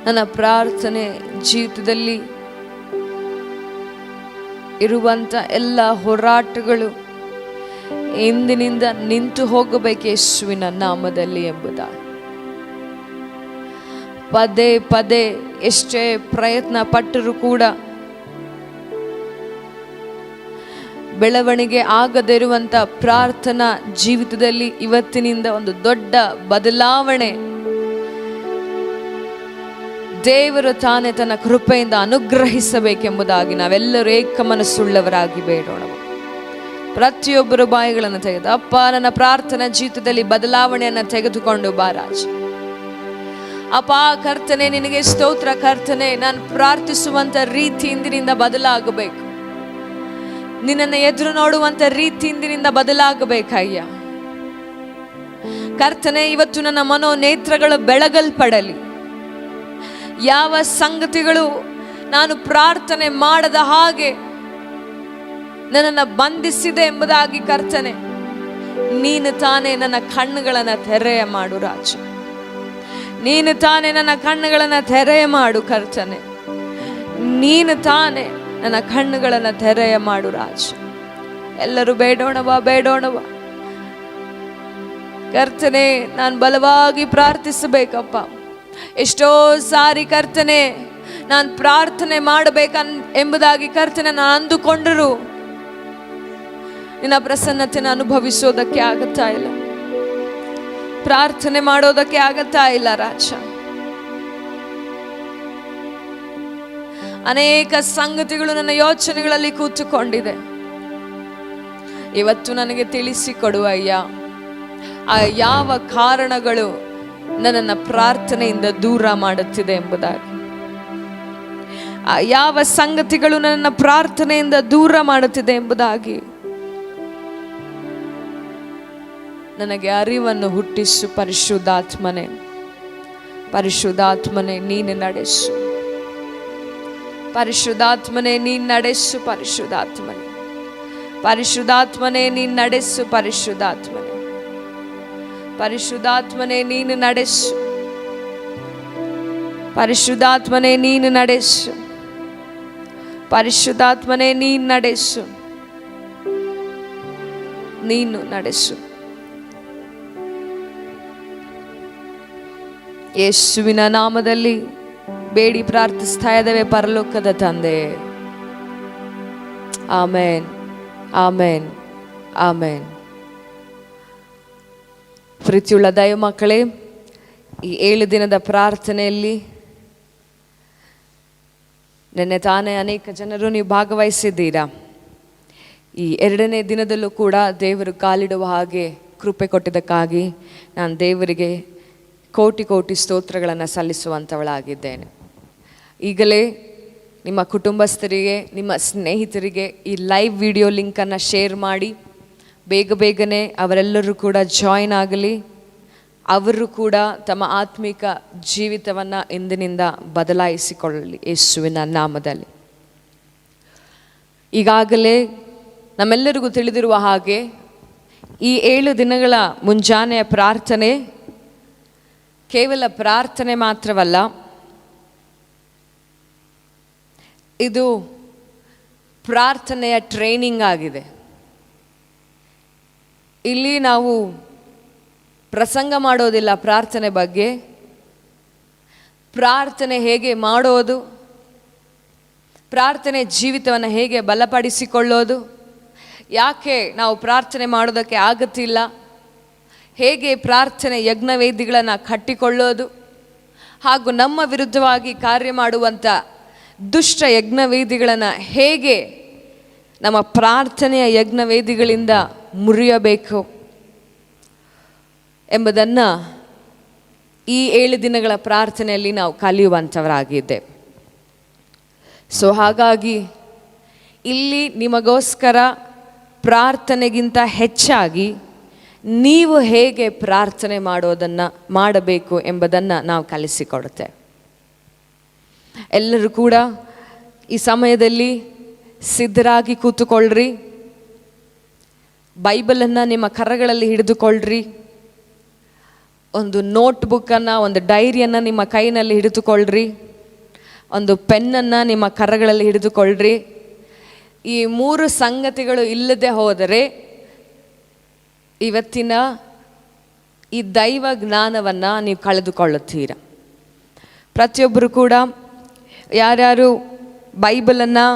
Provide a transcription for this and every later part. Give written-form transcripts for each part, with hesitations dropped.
ನನ್ನ ಪ್ರಾರ್ಥನೆ ಜೀವಿತದಲ್ಲಿ ಇರುವಂತ ಎಲ್ಲ ಹೋರಾಟಗಳು ಇಂದಿನಿಂದ ನಿಂತು ಹೋಗಬೇಕು ಯೇಸುವಿನ ನಾಮದಲ್ಲಿ ಎಂಬುದಾಗಿ. ಪದೇ ಪದೇ ಎಷ್ಟೇ ಪ್ರಯತ್ನ ಪಟ್ಟರೂ ಕೂಡ ಬೆಳವಣಿಗೆ ಆಗದೇ ಇರುವಂತ ಪ್ರಾರ್ಥನಾ ಜೀವಿತದಲ್ಲಿ ಇವತ್ತಿನಿಂದ ಒಂದು ದೊಡ್ಡ ಬದಲಾವಣೆ ದೇವರು ತಾನೇ ತನ್ನ ಕೃಪೆಯಿಂದ ಅನುಗ್ರಹಿಸಬೇಕೆಂಬುದಾಗಿ ನಾವೆಲ್ಲರೂ ಏಕ ಮನಸ್ಸುಳ್ಳವರಾಗಿ ಬೇಡೋಣ. ಪ್ರತಿಯೊಬ್ಬರು ಬಾಯಿಗಳನ್ನು ತೆಗೆದು, ಅಪ್ಪ, ನನ್ನ ಪ್ರಾರ್ಥನಾ ಜೀವಿತದಲ್ಲಿ ಬದಲಾವಣೆಯನ್ನು ತೆಗೆದುಕೊಂಡು ಬಾರಾಜ್. ಅಪ್ಪ ಕರ್ತನೆ, ನಿನಗೆ ಸ್ತೋತ್ರ ಕರ್ತನೆ. ನಾನು ಪ್ರಾರ್ಥಿಸುವಂತ ರೀತಿ ಇಂದಿನಿಂದ ಬದಲಾಗಬೇಕು. ನಿನ್ನನ್ನು ಎದುರು ನೋಡುವಂತ ರೀತಿ ಇಂದಿನಿಂದ ಬದಲಾಗಬೇಕಯ್ಯ ಕರ್ತನೆ. ಇವತ್ತು ನನ್ನ ಮನೋನೇತ್ರಗಳು ಬೆಳಗಲ್ಪಡಲಿ. ಯಾವ ಸಂಗತಿಗಳು ನಾನು ಪ್ರಾರ್ಥನೆ ಮಾಡದ ಹಾಗೆ ನನ್ನನ್ನು ಬಂಧಿಸಿದೆ ಎಂಬುದಾಗಿ ಕರ್ತನೆ, ನೀನು ತಾನೇ ನನ್ನ ಕಣ್ಣುಗಳನ್ನು ತೆರೆಯ ಮಾಡು ರಾಜ. ನೀನು ತಾನೇ ನನ್ನ ಕಣ್ಣುಗಳನ್ನು ತೆರೆಯ ಮಾಡು ಕರ್ತನೆ. ನೀನು ತಾನೇ ನನ್ನ ಕಣ್ಣುಗಳನ್ನು ತೆರೆಯ ಮಾಡು ರಾಜ. ಎಲ್ಲರೂ ಬೇಡೋಣವಾ ಕರ್ತನೆ. ನಾನು ಬಲವಾಗಿ ಪ್ರಾರ್ಥಿಸಬೇಕಪ್ಪ. ಎಷ್ಟೋ ಸಾರಿ ಕರ್ತನೆ, ನಾನು ಪ್ರಾರ್ಥನೆ ಎಂಬುದಾಗಿ ಕರ್ತನೆ ನಾನು ಅಂದುಕೊಂಡರೂ ನಿನ್ನ ಪ್ರಸನ್ನತೆಯನ್ನು ಅನುಭವಿಸೋದಕ್ಕೆ ಆಗುತ್ತಾ ಇಲ್ಲ. ಪ್ರಾರ್ಥನೆ ಮಾಡೋದಕ್ಕೆ ಆಗುತ್ತಾ ಇಲ್ಲ ರಾಜ. ಅನೇಕ ಸಂಗತಿಗಳು ನನ್ನ ಯೋಚನೆಗಳಲ್ಲಿ ಕೂತುಕೊಂಡಿದೆ. ಇವತ್ತು ನನಗೆ ತಿಳಿಸಿಕೊಡುವ ಅಯ್ಯ, ಆ ಯಾವ ಕಾರಣಗಳು ನನ್ನನ್ನು ಪ್ರಾರ್ಥನೆಯಿಂದ ದೂರ ಮಾಡುತ್ತಿದೆ ಎಂಬುದಾಗಿ. ಆ ಯಾವ ಸಂಗತಿಗಳು ನನ್ನನ್ನು ಪ್ರಾರ್ಥನೆಯಿಂದ ದೂರ ಮಾಡುತ್ತಿದೆ ಎಂಬುದಾಗಿ ನನಗೆ ಅರಿವನ್ನು ಹುಟ್ಟಿಸು ಪರಿಶುದ್ಧಾತ್ಮನೇ. ಪರಿಶುದ್ಧಾತ್ಮನೇ ನೀನು ನಡೆಸು. ಪರಿಶುದ್ಧಾತ್ಮನೇ ನೀನು ನಡೆಸು. ಪರಿಶುದ್ಧಾತ್ಮನೇ ನೀನು ನಡೆಸು. ಪರಿಶುದ್ಧಾತ್ಮನೇ ನೀನು ನಡೆಸು. ಪರಿಶುದ್ಧಾತ್ಮನೇ ನೀನು ನಡೆಸು. ಪರಿಶುದ್ಧಾತ್ಮನೇ ನೀನು ನಡೆಸು. ನೀನು ನಡೆಸು. ಯೇಸುವಿನ ನಾಮದಲ್ಲಿ ಬೇಡಿ ಪ್ರಾರ್ಥಿಸ್ತಾ ಇದ್ದೇವೆ ಪರಲೋಕದ ತಂದೆ. ಆಮೇನ್, ಆಮೇನ್, ಆಮೇನ್. ಪ್ರೀತಿಯುಳ್ಳ ದೈವ ಮಕ್ಕಳೇ, ಈ 7 ದಿನದ ಪ್ರಾರ್ಥನೆಯಲ್ಲಿ ನಿನ್ನೆ ತಾನೇ ಅನೇಕ ಜನರು ನೀವು ಭಾಗವಹಿಸಿದ್ದೀರಾ. ಈ 2ನೇ ದಿನದಲ್ಲೂ ಕೂಡ ದೇವರು ಕಾಲಿಡುವ ಹಾಗೆ ಕೃಪೆ ಕೊಟ್ಟಿದ್ದಕ್ಕಾಗಿ ನಾನು ದೇವರಿಗೆ ಕೋಟಿ ಕೋಟಿ ಸ್ತೋತ್ರಗಳನ್ನು ಸಲ್ಲಿಸುವಂಥವಳಾಗಿದ್ದೇನೆ. ಈಗಲೇ ನಿಮ್ಮ ಕುಟುಂಬಸ್ಥರಿಗೆ, ನಿಮ್ಮ ಸ್ನೇಹಿತರಿಗೆ ಈ ಲೈವ್ ವಿಡಿಯೋ ಲಿಂಕನ್ನು ಶೇರ್ ಮಾಡಿ, ಬೇಗನೆ ಅವರೆಲ್ಲರೂ ಕೂಡ ಜಾಯಿನ್ ಆಗಲಿ. ಅವರು ಕೂಡ ತಮ್ಮ ಆತ್ಮಿಕ ಜೀವಿತವನ್ನು ಇಂದಿನಿಂದ ಬದಲಾಯಿಸಿಕೊಳ್ಳಲಿ ಯೇಸುವಿನ ನಾಮದಲ್ಲಿ. ಈಗಾಗಲೇ ನಮ್ಮೆಲ್ಲರಿಗೂ ತಿಳಿದಿರುವ ಹಾಗೆ ಈ 7 ದಿನಗಳ ಮುಂಜಾನೆಯ ಪ್ರಾರ್ಥನೆ ಕೇವಲ ಪ್ರಾರ್ಥನೆ ಮಾತ್ರವಲ್ಲ, ಇದು ಪ್ರಾರ್ಥನೆಯ ಟ್ರೈನಿಂಗ್ ಆಗಿದೆ. ಇಲ್ಲಿ ನಾವು ಪ್ರಸಂಗ ಮಾಡೋದಿಲ್ಲ ಪ್ರಾರ್ಥನೆ ಬಗ್ಗೆ. ಪ್ರಾರ್ಥನೆ ಹೇಗೆ ಮಾಡೋದು, ಪ್ರಾರ್ಥನೆ ಜೀವಿತವನ್ನು ಹೇಗೆ ಬಲಪಡಿಸಿಕೊಳ್ಳೋದು, ಯಾಕೆ ನಾವು ಪ್ರಾರ್ಥನೆ ಮಾಡೋದಕ್ಕೆ ಆಗುತ್ತಿಲ್ಲ, ಹೇಗೆ ಪ್ರಾರ್ಥನೆ ಯಜ್ಞವೇದಿಗಳನ್ನು ಕಟ್ಟಿಕೊಳ್ಳೋದು, ಹಾಗೂ ನಮ್ಮ ವಿರುದ್ಧವಾಗಿ ಕಾರ್ಯ ಮಾಡುವಂಥ ದುಷ್ಟ ಯಜ್ಞವೇದಿಗಳನ್ನು ಹೇಗೆ ನಮ್ಮ ಪ್ರಾರ್ಥನೆಯ ಯಜ್ಞವೇದಿಗಳಿಂದ ಮುರಿಯಬೇಕು ಎಂಬುದನ್ನು ಈ 7 ದಿನಗಳ ಪ್ರಾರ್ಥನೆಯಲ್ಲಿ ನಾವು ಕಲಿಯುವಂಥವರಾಗಿದ್ದೇವೆ. ಹಾಗಾಗಿ ಇಲ್ಲಿ ನಿಮಗೋಸ್ಕರ ಪ್ರಾರ್ಥನೆಗಿಂತ ಹೆಚ್ಚಾಗಿ ನೀವು ಹೇಗೆ ಪ್ರಾರ್ಥನೆ ಮಾಡಬೇಕು ಎಂಬುದನ್ನು ನಾವು ಕಲಿಸಿಕೊಡುತ್ತೇವೆ. ಎಲ್ಲರೂ ಕೂಡ ಈ ಸಮಯದಲ್ಲಿ ಸಿದ್ಧರಾಗಿ ಕೂತುಕೊಳ್ಳ್ರಿ. ಬೈಬಲನ್ನು ನಿಮ್ಮ ಕರಗಳಲ್ಲಿ ಹಿಡಿದುಕೊಳ್ಳ್ರಿ. ಒಂದು ನೋಟ್ಬುಕ್ಕನ್ನು, ಒಂದು ಡೈರಿಯನ್ನು ನಿಮ್ಮ ಕೈನಲ್ಲಿ ಹಿಡಿದುಕೊಳ್ಳ್ರಿ. ಒಂದು ಪೆನ್ನನ್ನು ನಿಮ್ಮ ಕರಗಳಲ್ಲಿ ಹಿಡಿದುಕೊಳ್ಳ್ರಿ. ಈ 3 ಸಂಗತಿಗಳು ಇಲ್ಲದೆ ಹೋದರೆ ಇವತ್ತಿನ ಈ ದೈವ ಜ್ಞಾನವನ್ನು ನೀವು ಕಳೆದುಕೊಳ್ಳುತ್ತೀರ. ಪ್ರತಿಯೊಬ್ಬರು ಕೂಡ ಯಾರ್ಯಾರು ಬೈಬಲನ್ನು,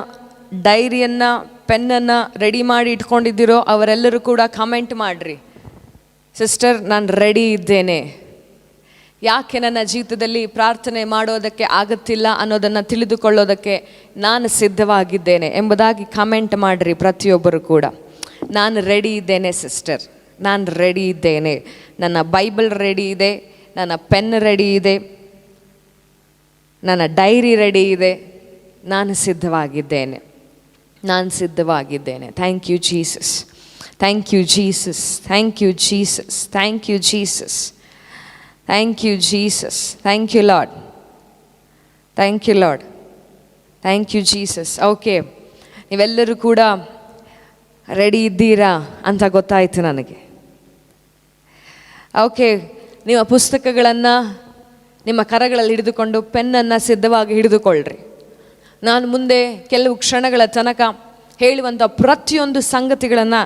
ಡೈರಿಯನ್ನು, ಪೆನ್ನನ್ನು ರೆಡಿ ಮಾಡಿ ಇಟ್ಕೊಂಡಿದ್ದೀರೋ ಅವರೆಲ್ಲರೂ ಕೂಡ ಕಮೆಂಟ್ ಮಾಡಿರಿ, ಸಿಸ್ಟರ್ ನಾನು ರೆಡಿ ಇದ್ದೇನೆ. ಯಾಕೆ ನನ್ನ ಜೀವಿತದಲ್ಲಿ ಪ್ರಾರ್ಥನೆ ಮಾಡೋದಕ್ಕೆ ಆಗುತ್ತಿಲ್ಲ ಅನ್ನೋದನ್ನು ತಿಳಿದುಕೊಳ್ಳೋದಕ್ಕೆ ನಾನು ಸಿದ್ಧವಾಗಿದ್ದೇನೆ ಎಂಬುದಾಗಿ ಕಮೆಂಟ್ ಮಾಡಿರಿ. ಪ್ರತಿಯೊಬ್ಬರು ಕೂಡ ನಾನು ರೆಡಿ ಇದ್ದೇನೆ ಸಿಸ್ಟರ್, ನಾನು ರೆಡಿ ಇದ್ದೇನೆ, ನನ್ನ ಬೈಬಲ್ ರೆಡಿ ಇದೆ, ನನ್ನ ಪೆನ್ ರೆಡಿ ಇದೆ, ನನ್ನ ಡೈರಿ ರೆಡಿ ಇದೆ, ನಾನು ಸಿದ್ಧವಾಗಿದ್ದೇನೆ, ನಾನು ಸಿದ್ಧವಾಗಿದ್ದೇನೆ. Thank you Jesus, thank you Jesus, thank you Jesus, thank you Jesus, thank you Jesus, thank you Lord, thank you Lord, thank you Jesus. Okay, ನೀವೆಲ್ಲರೂ ಕೂಡ ರೆಡಿ ಇದ್ದೀರಾ ಅಂತ ಗೊತ್ತಾಯಿತು ನನಗೆ. ಓಕೆ, ನಿಮ್ಮ ಪುಸ್ತಕಗಳನ್ನು ನಿಮ್ಮ ಕರಗಳಲ್ಲಿ ಹಿಡಿದುಕೊಂಡು ಪೆನ್ನನ್ನು ಸಿದ್ಧವಾಗಿ ಹಿಡಿದುಕೊಳ್ಳ್ರಿ. ನಾನು ಮುಂದೆ ಕೆಲವು ಕ್ಷಣಗಳ ತನಕ ಹೇಳುವಂಥ ಪ್ರತಿಯೊಂದು ಸಂಗತಿಗಳನ್ನು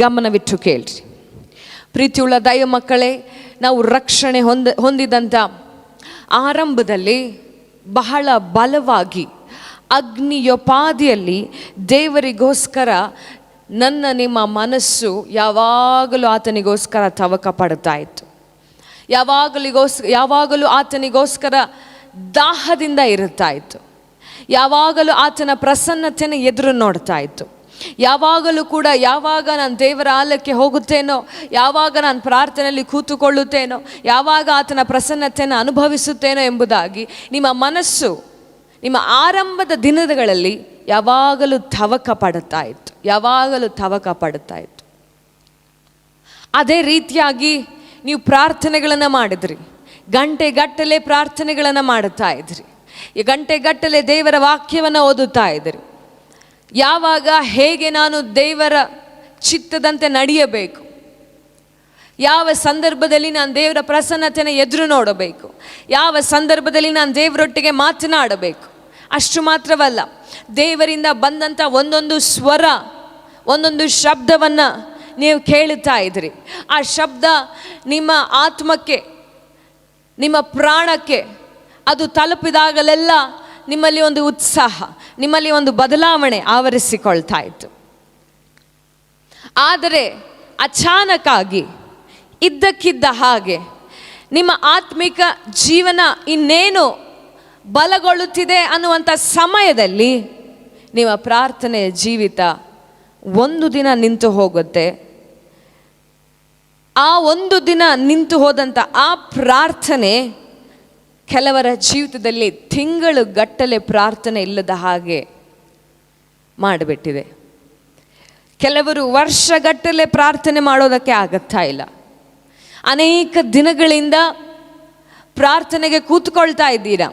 ಗಮನವಿಟ್ಟು ಕೇಳ್ರಿ. ಪ್ರೀತಿಯುಳ್ಳ ದೈವ ಮಕ್ಕಳೇ, ನಾವು ರಕ್ಷಣೆ ಹೊಂದಿದಂಥ ಆರಂಭದಲ್ಲಿ ಬಹಳ ಬಲವಾಗಿ ಅಗ್ನಿಯೋಪಾದಿಯಲ್ಲಿ ದೇವರಿಗೋಸ್ಕರ ನನ್ನ ನಿಮ್ಮ ಮನಸ್ಸು ಯಾವಾಗಲೂ ಆತನಿಗೋಸ್ಕರ ತವಕ ಪಡ್ತಾ ಇತ್ತು. ಯಾವಾಗಲೂ ಆತನಿಗೋಸ್ಕರ ದಾಹದಿಂದ ಇರುತ್ತಾ ಇತ್ತು. ಯಾವಾಗಲೂ ಆತನ ಪ್ರಸನ್ನತೆಯನ್ನು ಎದುರು ನೋಡ್ತಾ ಇತ್ತು. ಯಾವಾಗಲೂ ಕೂಡ ಯಾವಾಗ ನಾನು ದೇವರ ಆಲಯಕ್ಕೆ ಹೋಗುತ್ತೇನೋ, ಯಾವಾಗ ನಾನು ಪ್ರಾರ್ಥನೆಯಲ್ಲಿ ಕೂತುಕೊಳ್ಳುತ್ತೇನೋ, ಯಾವಾಗ ಆತನ ಪ್ರಸನ್ನತೆಯನ್ನು ಅನುಭವಿಸುತ್ತೇನೋ ಎಂಬುದಾಗಿ ನಿಮ್ಮ ಮನಸ್ಸು ನಿಮ್ಮ ಆರಂಭದ ದಿನಗಳಲ್ಲಿ ಯಾವಾಗಲೂ ತವಕ ಪಡುತ್ತಾ ಇತ್ತು, ಯಾವಾಗಲೂ ತವಕ ಪಡುತ್ತಾ ಇತ್ತು. ಅದೇ ರೀತಿಯಾಗಿ ನೀವು ಪ್ರಾರ್ಥನೆಗಳನ್ನು ಮಾಡಿದ್ರಿ, ಗಂಟೆಗಟ್ಟಲೆ ಪ್ರಾರ್ಥನೆಗಳನ್ನು ಮಾಡುತ್ತಾ ಇದ್ರಿ, ಗಂಟೆಗಟ್ಟಲೆ ದೇವರ ವಾಕ್ಯವನ್ನು ಓದುತ್ತಾ ಇದ್ರಿ. ಯಾವಾಗ ಹೇಗೆ ನಾನು ದೇವರ ಚಿತ್ತದಂತೆ ನಡೆಯಬೇಕು, ಯಾವ ಸಂದರ್ಭದಲ್ಲಿ ನಾನು ದೇವರ ಪ್ರಸನ್ನತೆಯನ್ನು ಎದುರು ನೋಡಬೇಕು, ಯಾವ ಸಂದರ್ಭದಲ್ಲಿ ನಾನು ದೇವರೊಟ್ಟಿಗೆ ಮಾತನಾಡಬೇಕು. ಅಷ್ಟು ಮಾತ್ರವಲ್ಲ, ದೇವರಿಂದ ಬಂದಂಥ ಒಂದೊಂದು ಸ್ವರ, ಒಂದೊಂದು ಶಬ್ದವನ್ನು ನೀವು ಕೇಳುತ್ತಾ ಇದ್ರಿ. ಆ ಶಬ್ದ ನಿಮ್ಮ ಆತ್ಮಕ್ಕೆ, ನಿಮ್ಮ ಪ್ರಾಣಕ್ಕೆ ಅದು ತಲುಪಿದಾಗಲೆಲ್ಲ ನಿಮ್ಮಲ್ಲಿ ಒಂದು ಉತ್ಸಾಹ, ನಿಮ್ಮಲ್ಲಿ ಒಂದು ಬದಲಾವಣೆ ಆವರಿಸಿಕೊಳ್ತಾ ಇತ್ತು. ಆದರೆ ಅಚಾನಕ್ಕಾಗಿ ಇದ್ದಕ್ಕಿದ್ದ ಹಾಗೆ ನಿಮ್ಮ ಆತ್ಮಿಕ ಜೀವನ ಇನ್ನೇನು ಬಲಗೊಳ್ಳುತ್ತಿದೆ ಅನ್ನುವಂಥ ಸಮಯದಲ್ಲಿ ನಿಮ್ಮ ಪ್ರಾರ್ಥನೆಯ ಜೀವಿತ ಒಂದು ದಿನ ನಿಂತು ಹೋಗುತ್ತೆ. ಆ ಒಂದು ದಿನ ನಿಂತು ಹೋದಂಥ ಆ ಪ್ರಾರ್ಥನೆ ಕೆಲವರ ಜೀವಿತದಲ್ಲಿ ತಿಂಗಳುಗಟ್ಟಲೆ ಪ್ರಾರ್ಥನೆ ಇಲ್ಲದ ಹಾಗೆ ಮಾಡಿಬಿಟ್ಟಿದೆ. ಕೆಲವರು ವರ್ಷಗಟ್ಟಲೆ ಪ್ರಾರ್ಥನೆ ಮಾಡೋದಕ್ಕೆ ಆಗುತ್ತಾ ಇಲ್ಲ. ಅನೇಕ ದಿನಗಳಿಂದ ಪ್ರಾರ್ಥನೆಗೆ ಕೂತ್ಕೊಳ್ತಾ ಇದ್ದೀರಾ,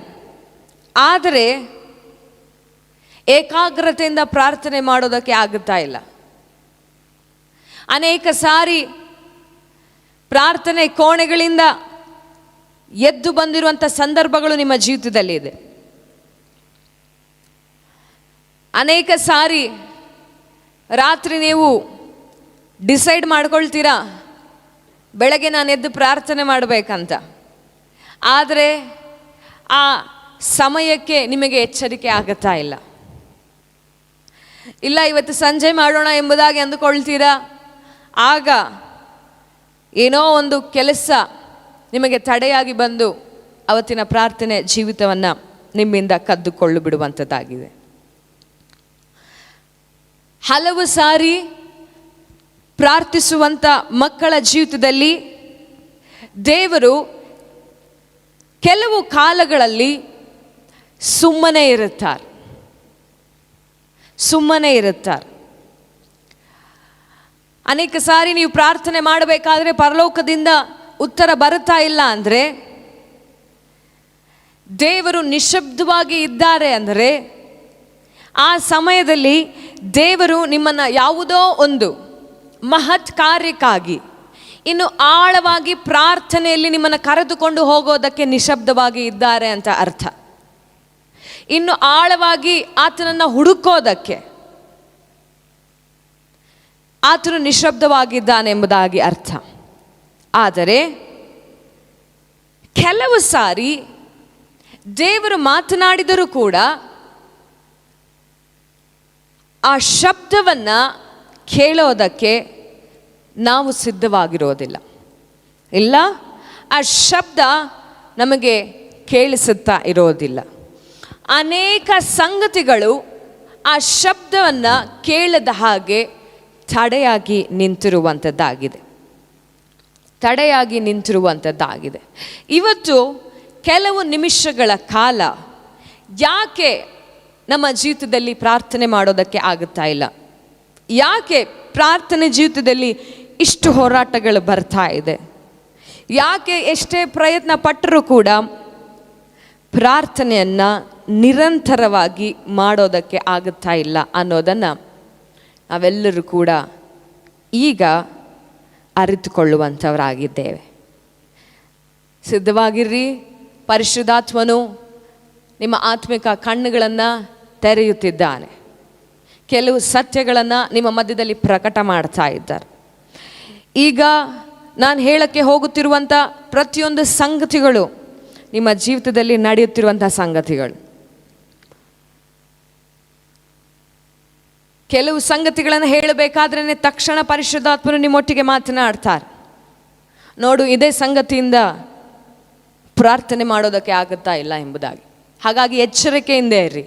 ಆದರೆ ಏಕಾಗ್ರತೆಯಿಂದ ಪ್ರಾರ್ಥನೆ ಮಾಡೋದಕ್ಕೆ ಆಗುತ್ತಾ ಇಲ್ಲ. ಅನೇಕ ಸಾರಿ ಪ್ರಾರ್ಥನೆ ಕೋಣೆಗಳಿಂದ ಎದ್ದು ಬಂದಿರುವಂಥ ಸಂದರ್ಭಗಳು ನಿಮ್ಮ ಜೀವಿತದಲ್ಲಿ ಇದೆ. ಅನೇಕ ಸಾರಿ ರಾತ್ರಿ ನೀವು ಡಿಸೈಡ್ ಮಾಡ್ಕೊಳ್ತೀರಾ ಬೆಳಗ್ಗೆ ನಾನು ಎದ್ದು ಪ್ರಾರ್ಥನೆ ಮಾಡಬೇಕಂತ, ಆದರೆ ಆ ಸಮಯಕ್ಕೆ ನಿಮಗೆ ಎಚ್ಚರಿಕೆ ಆಗುತ್ತಾ ಇಲ್ಲ. ಇಲ್ಲ ಇವತ್ತು ಸಂಜೆ ಮಾಡೋಣ ಎಂಬುದಾಗಿ ಅಂದುಕೊಳ್ತೀರಾ, ಆಗ ಏನೋ ಒಂದು ಕೆಲಸ ನಿಮಗೆ ತಡೆಯಾಗಿ ಬಂದು ಅವತ್ತಿನ ಪ್ರಾರ್ಥನೆ ಜೀವಿತವನ್ನು ನಿಮ್ಮಿಂದ ಕದ್ದುಕೊಳ್ಳು ಬಿಡುವಂಥದ್ದಾಗಿದೆ. ಹಲವು ಸಾರಿ ಪ್ರಾರ್ಥಿಸುವಂಥ ಮಕ್ಕಳ ಜೀವಿತದಲ್ಲಿ ದೇವರು ಕೆಲವು ಕಾಲಗಳಲ್ಲಿ ಸುಮ್ಮನೆ ಇರುತ್ತಾರೆ. ಅನೇಕ ಸಾರಿ ನೀವು ಪ್ರಾರ್ಥನೆ ಮಾಡಬೇಕಾದ್ರೆ ಪರಲೋಕದಿಂದ ಉತ್ತರ ಬರುತ್ತಾ ಇಲ್ಲ ಅಂದರೆ, ದೇವರು ನಿಶಬ್ದವಾಗಿ ಇದ್ದಾರೆ ಅಂದರೆ, ಆ ಸಮಯದಲ್ಲಿ ದೇವರು ನಿಮ್ಮನ್ನು ಯಾವುದೋ ಒಂದು ಮಹತ್ ಕಾರ್ಯಕ್ಕಾಗಿ, ಇನ್ನು ಆಳವಾಗಿ ಪ್ರಾರ್ಥನೆಯಲ್ಲಿ ನಿಮ್ಮನ್ನು ಕರೆದುಕೊಂಡು ಹೋಗೋದಕ್ಕೆ ನಿಶಬ್ದವಾಗಿ ಇದ್ದಾರೆ ಅಂತ ಅರ್ಥ. ಇನ್ನು ಆಳವಾಗಿ ಆತನನ್ನು ಹುಡುಕೋದಕ್ಕೆ ಆತನು ನಿಶಬ್ದವಾಗಿದ್ದಾನೆ ಎಂಬುದಾಗಿ ಅರ್ಥ. ಆದರೆ ಕೆಲವು ಸಾರಿ ದೇವರು ಮಾತನಾಡಿದರೂ ಕೂಡ ಆ ಶಬ್ದವನ್ನು ಕೇಳೋದಕ್ಕೆ ನಾವು ಸಿದ್ಧವಾಗಿರೋದಿಲ್ಲ. ಇಲ್ಲ, ಆ ಶಬ್ದ ನಮಗೆ ಕೇಳಿಸುತ್ತಾ ಇರೋದಿಲ್ಲ. ಅನೇಕ ಸಂಗತಿಗಳು ಆ ಶಬ್ದವನ್ನು ಕೇಳದ ಹಾಗೆ ತಡೆಯಾಗಿ ನಿಂತಿರುವಂಥದ್ದಾಗಿದೆ. ಇವತ್ತು ಕೆಲವು ನಿಮಿಷಗಳ ಕಾಲ ಯಾಕೆ ನಮ್ಮ ಜೀವಿತದಲ್ಲಿ ಪ್ರಾರ್ಥನೆ ಮಾಡೋದಕ್ಕೆ ಆಗುತ್ತಾ ಇಲ್ಲ? ಯಾಕೆ ಪ್ರಾರ್ಥನೆ ಜೀವಿತದಲ್ಲಿ ಇಷ್ಟು ಹೋರಾಟಗಳು ಬರ್ತಾ ಇದೆ? ಯಾಕೆ ಎಷ್ಟೇ ಪ್ರಯತ್ನ ಪಟ್ಟರೂ ಕೂಡ ಪ್ರಾರ್ಥನೆಯನ್ನು ನಿರಂತರವಾಗಿ ಮಾಡೋದಕ್ಕೆ ಆಗುತ್ತಾ ಇಲ್ಲ ಅನ್ನೋದನ್ನು ನಾವೆಲ್ಲರೂ ಕೂಡ ಈಗ ಅರಿತುಕೊಳ್ಳುವಂಥವರಾಗಿದ್ದೇವೆ. ಸಿದ್ಧವಾಗಿರ್ರಿ, ಪರಿಶುದ್ಧಾತ್ಮನು ನಿಮ್ಮ ಆತ್ಮಿಕ ಕಣ್ಣುಗಳನ್ನು ತೆರೆಯುತ್ತಿದ್ದಾನೆ. ಕೆಲವು ಸತ್ಯಗಳನ್ನು ನಿಮ್ಮ ಮಧ್ಯದಲ್ಲಿ ಪ್ರಕಟ ಮಾಡ್ತಾ ಇದ್ದಾರೆ. ಈಗ ನಾನು ಹೇಳಕ್ಕೆ ಹೋಗುತ್ತಿರುವಂಥ ಪ್ರತಿಯೊಂದು ಸಂಗತಿಗಳು ನಿಮ್ಮ ಜೀವಿತದಲ್ಲಿ ನಡೆಯುತ್ತಿರುವಂಥ ಸಂಗತಿಗಳು. ಕೆಲವು ಸಂಗತಿಗಳನ್ನು ಹೇಳಬೇಕಾದ್ರೆ ತಕ್ಷಣ ಪರಿಶುದ್ಧಾತ್ಮನು ನಿಮ್ಮೊಟ್ಟಿಗೆ ಮಾತನಾಡ್ತಾರೆ. ನೋಡು, ಇದೇ ಸಂಗತಿಯಿಂದ ಪ್ರಾರ್ಥನೆ ಮಾಡೋದಕ್ಕೆ ಆಗುತ್ತಾ ಇಲ್ಲ ಎಂಬುದಾಗಿ. ಹಾಗಾಗಿ ಎಚ್ಚರಿಕೆಯಿಂದ ಇರ್ರಿ.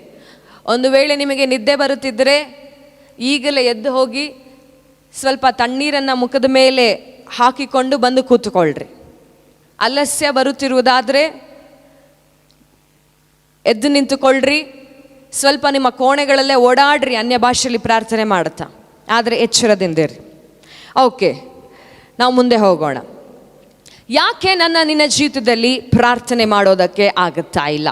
ಒಂದು ವೇಳೆ ನಿಮಗೆ ನಿದ್ದೆ ಬರುತ್ತಿದ್ದರೆ ಈಗಲೇ ಎದ್ದು ಹೋಗಿ ಸ್ವಲ್ಪ ತಣ್ಣೀರನ್ನು ಮುಖದ ಮೇಲೆ ಹಾಕಿಕೊಂಡು ಬಂದು ಕೂತ್ಕೊಳ್ರಿ. ಆಲಸ್ಯ ಬರುತ್ತಿರುವುದಾದರೆ ಎದ್ದು ನಿಂತುಕೊಳ್ಳ್ರಿ. ಸ್ವಲ್ಪ ನಿಮ್ಮ ಕೋಣೆಗಳಲ್ಲೇ ಓಡಾಡ್ರಿ, ಅನ್ಯ ಭಾಷೆಯಲ್ಲಿ ಪ್ರಾರ್ಥನೆ ಮಾಡುತ್ತಾ. ಆದರೆ ಎಚ್ಚರದಿಂದಿರ್ರಿ. ಓಕೆ, ನಾವು ಮುಂದೆ ಹೋಗೋಣ. ಯಾಕೆ ನಿನ್ನ ಜೀವಿತದಲ್ಲಿ ಪ್ರಾರ್ಥನೆ ಮಾಡೋದಕ್ಕೆ ಆಗುತ್ತಾ ಇಲ್ಲ?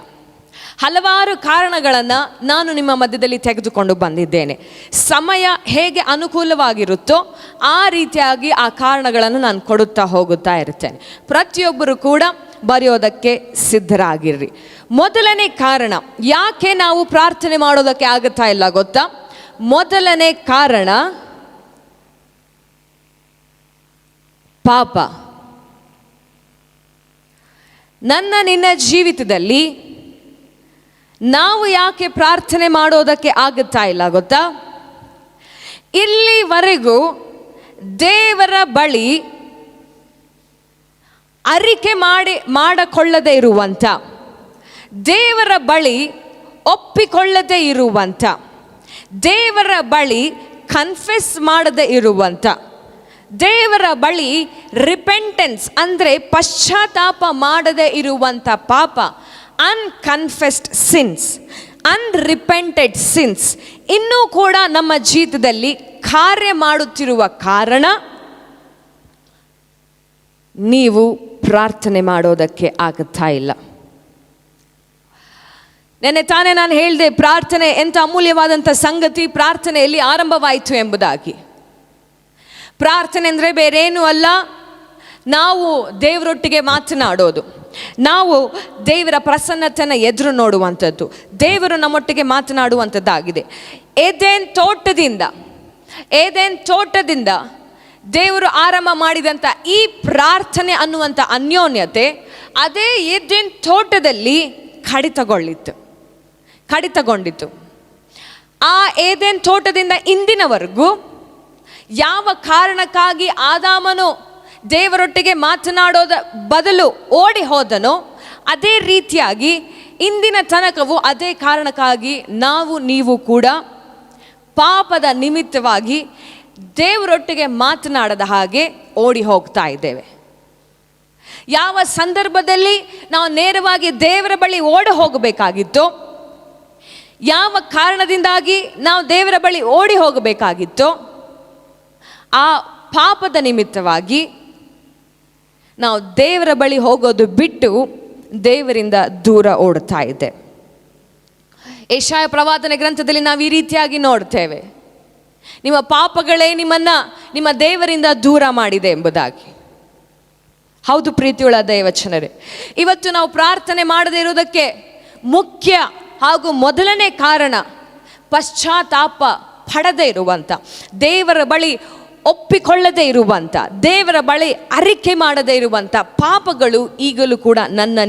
ಹಲವಾರು ಕಾರಣಗಳನ್ನು ನಾನು ನಿಮ್ಮ ಮಧ್ಯದಲ್ಲಿ ತೆಗೆದುಕೊಂಡು ಬಂದಿದ್ದೇನೆ. ಸಮಯ ಹೇಗೆ ಅನುಕೂಲವಾಗಿರುತ್ತೋ ಆ ರೀತಿಯಾಗಿ ಆ ಕಾರಣಗಳನ್ನು ನಾನು ಕೊಡುತ್ತಾ ಹೋಗುತ್ತಾ ಇರ್ತೇನೆ. ಪ್ರತಿಯೊಬ್ಬರು ಕೂಡ ಬರೆಯೋದಕ್ಕೆ ಸಿದ್ಧರಾಗಿರ್ರಿ. ಮೊದಲನೇ ಕಾರಣ ಯಾಕೆ ನಾವು ಪ್ರಾರ್ಥನೆ ಮಾಡೋದಕ್ಕೆ ಆಗುತ್ತಾ ಇಲ್ಲ ಗೊತ್ತಾ? ಮೊದಲನೇ ಕಾರಣ ಪಾಪ. ನಿನ್ನ ಜೀವಿತದಲ್ಲಿ ನಾವು ಯಾಕೆ ಪ್ರಾರ್ಥನೆ ಮಾಡೋದಕ್ಕೆ ಆಗುತ್ತಾ ಇಲ್ಲ ಗೊತ್ತಾ? ಇಲ್ಲಿವರೆಗೂ ದೇವರ ಬಳಿ ಅರಿಕೆ ಮಾಡಿಕೊಳ್ಳದೆ ಇರುವಂಥ, ದೇವರ ಬಳಿ ಒಪ್ಪಿಕೊಳ್ಳದೆ ಇರುವಂಥ, ದೇವರ ಬಳಿ ಕನ್ಫೆಸ್ ಮಾಡದೆ ಇರುವಂಥ, ದೇವರ ಬಳಿ ರಿಪೆಂಟೆನ್ಸ್ ಅಂದರೆ ಪಶ್ಚಾತ್ತಾಪ ಮಾಡದೆ ಇರುವಂಥ ಪಾಪ, ಅನ್ಕನ್ಫೆಸ್ಡ್ ಸಿನ್ಸ್, ಅನ್ರಿಪೆಂಟೆಡ್ ಸಿನ್ಸ್ ಇನ್ನೂ ಕೂಡ ನಮ್ಮ ಜೀವಿತದಲ್ಲಿ ಕಾರ್ಯ ಮಾಡುತ್ತಿರುವ ಕಾರಣ ನೀವು ಪ್ರಾರ್ಥನೆ ಮಾಡೋದಕ್ಕೆ ಆಗುತ್ತಾ ಇಲ್ಲ. ನೆನ್ನೆ ತಾನೇ ನಾನು ಹೇಳಿದೆ, ಪ್ರಾರ್ಥನೆ ಎಂಥ ಅಮೂಲ್ಯವಾದಂಥ ಸಂಗತಿ ಪ್ರಾರ್ಥನೆಯಲ್ಲಿ ಆರಂಭವಾಯಿತು ಎಂಬುದಾಗಿ. ಪ್ರಾರ್ಥನೆ ಅಂದರೆ ಬೇರೇನೂ ಅಲ್ಲ, ನಾವು ದೇವರೊಟ್ಟಿಗೆ ಮಾತನಾಡೋದು, ನಾವು ದೇವರ ಪ್ರಸನ್ನತೆಯನ್ನು ಎದುರು ನೋಡುವಂಥದ್ದು, ದೇವರು ನಮ್ಮೊಟ್ಟಿಗೆ ಮಾತನಾಡುವಂಥದ್ದಾಗಿದೆ. ಏದೇನ್ ತೋಟದಿಂದ ದೇವರು ಆರಂಭ ಮಾಡಿದಂಥ ಈ ಪ್ರಾರ್ಥನೆ ಅನ್ನುವಂಥ ಅನ್ಯೋನ್ಯತೆ ಅದೇ ಏದೇನ್ ತೋಟದಲ್ಲಿ ಕಡಿತಗೊಂಡಿತು. ಆ ಏದೇನ್ ತೋಟದಿಂದ ಇಂದಿನವರೆಗೂ ಯಾವ ಕಾರಣಕ್ಕಾಗಿ ಆದಾಮನು ದೇವರೊಟ್ಟಿಗೆ ಮಾತನಾಡೋದ ಬದಲು ಓಡಿ ಹೋದನೋ ಅದೇ ರೀತಿಯಾಗಿ ಇಂದಿನ ತನಕವೂ ಅದೇ ಕಾರಣಕ್ಕಾಗಿ ನೀವು ಕೂಡ ಪಾಪದ ನಿಮಿತ್ತವಾಗಿ ದೇವರೊಟ್ಟಿಗೆ ಮಾತನಾಡದ ಹಾಗೆ ಓಡಿ ಹೋಗ್ತಾ ಇದ್ದೇವೆ. ಯಾವ ಸಂದರ್ಭದಲ್ಲಿ ನಾವು ನೇರವಾಗಿ ದೇವರ ಬಳಿ ಓಡಿ ಹೋಗಬೇಕಾಗಿತ್ತೋ, ಯಾವ ಕಾರಣದಿಂದಾಗಿ ನಾವು ದೇವರ ಬಳಿ ಓಡಿ ಹೋಗಬೇಕಾಗಿತ್ತೋ ಆ ಪಾಪದ ನಿಮಿತ್ತವಾಗಿ ನಾವು ದೇವರ ಬಳಿ ಹೋಗೋದು ಬಿಟ್ಟು ದೇವರಿಂದ ದೂರ ಓಡ್ತಾ ಇದೆ. ಯೆಶಾಯ ಪ್ರವಾದನೆ ಗ್ರಂಥದಲ್ಲಿ ನಾವು ಈ ರೀತಿಯಾಗಿ ನೋಡ್ತೇವೆ, ನಿಮ್ಮ ಪಾಪಗಳೇ ನಿಮ್ಮ ದೇವರಿಂದ ದೂರ ಮಾಡಿದೆ ಎಂಬುದಾಗಿ. ಹೌದು ಪ್ರೀತಿಯುಳ್ಳ ದೈವಜನರೇ, ಇವತ್ತು ನಾವು ಪ್ರಾರ್ಥನೆ ಮಾಡದೇ ಇರುವುದಕ್ಕೆ ಮುಖ್ಯ ಹಾಗೂ ಮೊದಲನೇ ಕಾರಣ ಪಶ್ಚಾತ್ತಾಪ ಪಡದೇ ಇರುವಂಥ, ದೇವರ ಬಳಿ ಒಪ್ಪಿಕೊಳ್ಳದೇ ಇರುವಂಥ, ದೇವರ ಬಳಿ ಅರಿಕೆ ಮಾಡದೇ ಇರುವಂಥ ಪಾಪಗಳು ಈಗಲೂ ಕೂಡ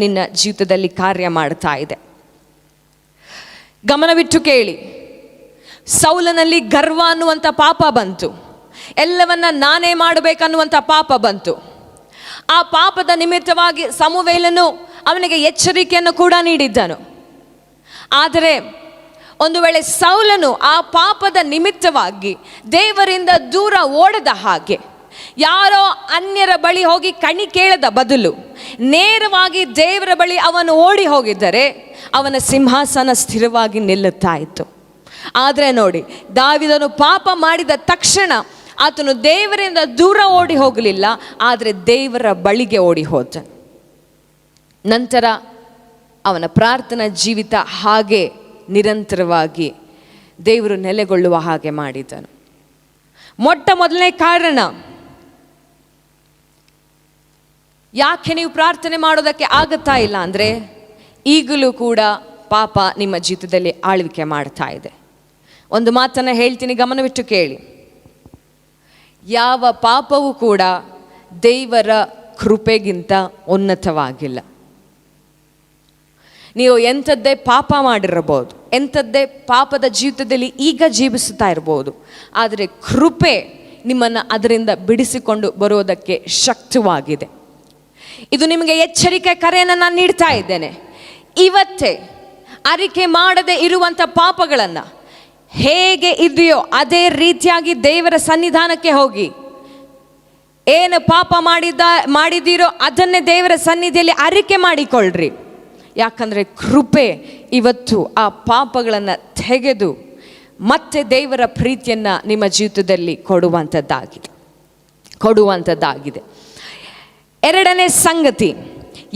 ನಿನ್ನ ಜೀವಿತದಲ್ಲಿ ಕಾರ್ಯ ಮಾಡ್ತಾ ಇದೆ. ಗಮನವಿಟ್ಟು ಕೇಳಿ, ಸೌಲನಲ್ಲಿ ಗರ್ವ ಅನ್ನುವಂಥ ಪಾಪ ಬಂತು, ಎಲ್ಲವನ್ನ ನಾನೇ ಮಾಡಬೇಕನ್ನುವಂಥ ಪಾಪ ಬಂತು. ಆ ಪಾಪದ ನಿಮಿತ್ತವಾಗಿ ಸಮುವೇಲನು ಅವನಿಗೆ ಎಚ್ಚರಿಕೆಯನ್ನು ಕೂಡ ನೀಡಿದ್ದನು. ಆದರೆ ಒಂದು ವೇಳೆ ಸೌಲನು ಆ ಪಾಪದ ನಿಮಿತ್ತವಾಗಿ ದೇವರಿಂದ ದೂರ ಓಡದ ಹಾಗೆ, ಯಾರೋ ಅನ್ಯರ ಬಳಿ ಹೋಗಿ ಕಣಿ ಕೇಳದ ಬದಲು ನೇರವಾಗಿ ದೇವರ ಬಳಿ ಅವನು ಓಡಿ ಹೋಗಿದ್ದರೆ ಅವನ ಸಿಂಹಾಸನ ಸ್ಥಿರವಾಗಿ ನಿಲ್ಲುತ್ತಾ ಇತ್ತು. ಆದರೆ ನೋಡಿ, ದಾವೀದನು ಪಾಪ ಮಾಡಿದ ತಕ್ಷಣ ಆತನು ದೇವರಿಂದ ದೂರ ಓಡಿ ಹೋಗಲಿಲ್ಲ, ಆದರೆ ದೇವರ ಬಳಿಗೆ ಓಡಿ ಹೋದ. ನಂತರ ಅವನ ಪ್ರಾರ್ಥನಾ ಜೀವಿತ ಹಾಗೆ ನಿರಂತರವಾಗಿ ದೇವರು ನೆಲೆಗೊಳ್ಳುವ ಹಾಗೆ ಮಾಡಿದನು. ಮೊದಲನೇ ಕಾರಣ, ಯಾಕೆ ನೀವು ಪ್ರಾರ್ಥನೆ ಮಾಡೋದಕ್ಕೆ ಆಗುತ್ತಾ ಇಲ್ಲ ಅಂದರೆ, ಈಗಲೂ ಕೂಡ ಪಾಪ ನಿಮ್ಮ ಜೀವಿತದಲ್ಲಿ ಆಳ್ವಿಕೆ ಮಾಡ್ತಾ ಇದೆ. ಒಂದು ಮಾತನ್ನು ಹೇಳ್ತೀನಿ, ಗಮನವಿಟ್ಟು ಕೇಳಿ. ಯಾವ ಪಾಪವೂ ಕೂಡ ದೇವರ ಕೃಪೆಗಿಂತ ಉನ್ನತವಾಗಿಲ್ಲ. ನೀವು ಎಂಥದ್ದೇ ಪಾಪ ಮಾಡಿರಬಹುದು, ಎಂಥದ್ದೇ ಪಾಪದ ಜೀವಿತದಲ್ಲಿ ಈಗ ಜೀವಿಸುತ್ತಾ ಇರಬಹುದು, ಆದರೆ ಕೃಪೆ ನಿಮ್ಮನ್ನು ಅದರಿಂದ ಬಿಡಿಸಿಕೊಂಡು ಬರೋದಕ್ಕೆ ಶಕ್ತವಾಗಿದೆ. ಇದು ನಿಮಗೆ ಎಚ್ಚರಿಕೆ ಕರೆಯನ್ನು ನಾನು ನೀಡ್ತಾ ಇದ್ದೇನೆ. ಇವತ್ತೇ ಅರಿಕೆ ಮಾಡದೆ ಇರುವಂಥ ಪಾಪಗಳನ್ನು ಹೇಗೆ ಇದೆಯೋ ಅದೇ ರೀತಿಯಾಗಿ ದೇವರ ಸನ್ನಿಧಾನಕ್ಕೆ ಹೋಗಿ, ಏನು ಪಾಪ ಮಾಡಿದ್ದೀರೋ ಅದನ್ನೇ ದೇವರ ಸನ್ನಿಧಿಯಲ್ಲಿ ಅರಿಕೆ ಮಾಡಿಕೊಳ್ಳ್ರಿ. ಯಾಕಂದರೆ ಕೃಪೆ ಇವತ್ತು ಆ ಪಾಪಗಳನ್ನು ತೆಗೆದು ಮತ್ತೆ ದೇವರ ಪ್ರೀತಿಯನ್ನು ನಿಮ್ಮ ಜೀವಿತದಲ್ಲಿ ಕೊಡುವಂಥದ್ದಾಗಿದೆ. ಎರಡನೇ ಸಂಗತಿ,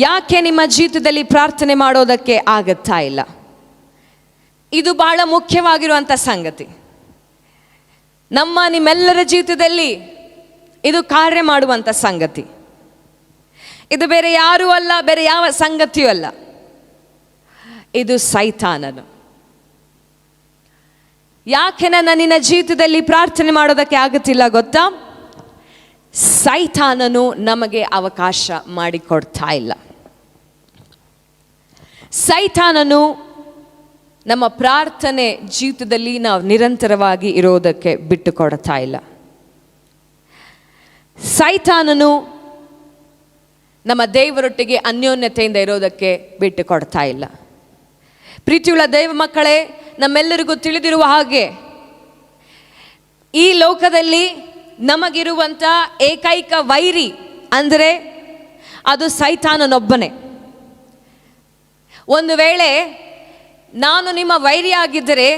ಯಾಕೆ ನಿಮ್ಮ ಜೀವಿತದಲ್ಲಿ ಪ್ರಾರ್ಥನೆ ಮಾಡೋದಕ್ಕೆ ಆಗುತ್ತಾ ಇಲ್ಲ? ಇದು ಬಹಳ ಮುಖ್ಯವಾಗಿರುವಂಥ ಸಂಗತಿ. ನಿಮ್ಮೆಲ್ಲರ ಜೀವಿತದಲ್ಲಿ ಇದು ಕಾರ್ಯ ಮಾಡುವಂಥ ಸಂಗತಿ. ಇದು ಬೇರೆ ಯಾರೂ ಅಲ್ಲ, ಬೇರೆ ಯಾವ ಸಂಗತಿಯೂ ಅಲ್ಲ, ಇದು ಸೈತಾನನು. ಯಾಕೆ ನಿನ್ನ ಜೀವಿತದಲ್ಲಿ ಪ್ರಾರ್ಥನೆ ಮಾಡೋದಕ್ಕೆ ಆಗುತ್ತಿಲ್ಲ ಗೊತ್ತಾ? ಸೈತಾನನು ನಮಗೆ ಅವಕಾಶ ಮಾಡಿಕೊಡ್ತಾ ಇಲ್ಲ. ಸೈತಾನನು ನಮ್ಮ ಪ್ರಾರ್ಥನೆ ಜೀವಿತದಲ್ಲಿ ನಾವು ನಿರಂತರವಾಗಿ ಇರೋದಕ್ಕೆ ಬಿಟ್ಟು ಕೊಡ್ತಾ ಇಲ್ಲ. ಸೈತಾನನು ನಮ್ಮ ದೇವರೊಟ್ಟಿಗೆ ಅನ್ಯೋನ್ಯತೆಯಿಂದ ಇರೋದಕ್ಕೆ ಬಿಟ್ಟು ಕೊಡ್ತಾ ಇಲ್ಲ. ಪ್ರೀತಿಯುಳ್ಳ ದೈವ ಮಕ್ಕಳೇ, ನಮ್ಮೆಲ್ಲರಿಗೂ ತಿಳಿದಿರುವ ಹಾಗೆ ಈ ಲೋಕದಲ್ಲಿ ನಮಗಿರುವಂಥ ಏಕೈಕ ವೈರಿ ಅಂದರೆ ಅದು ಸೈತಾನನೊಬ್ಬನೇ. ಒಂದು ವೇಳೆ ನಾನು ನಿಮ್ಮ ವೈರಿಯಾಗಿದ್ದರೆ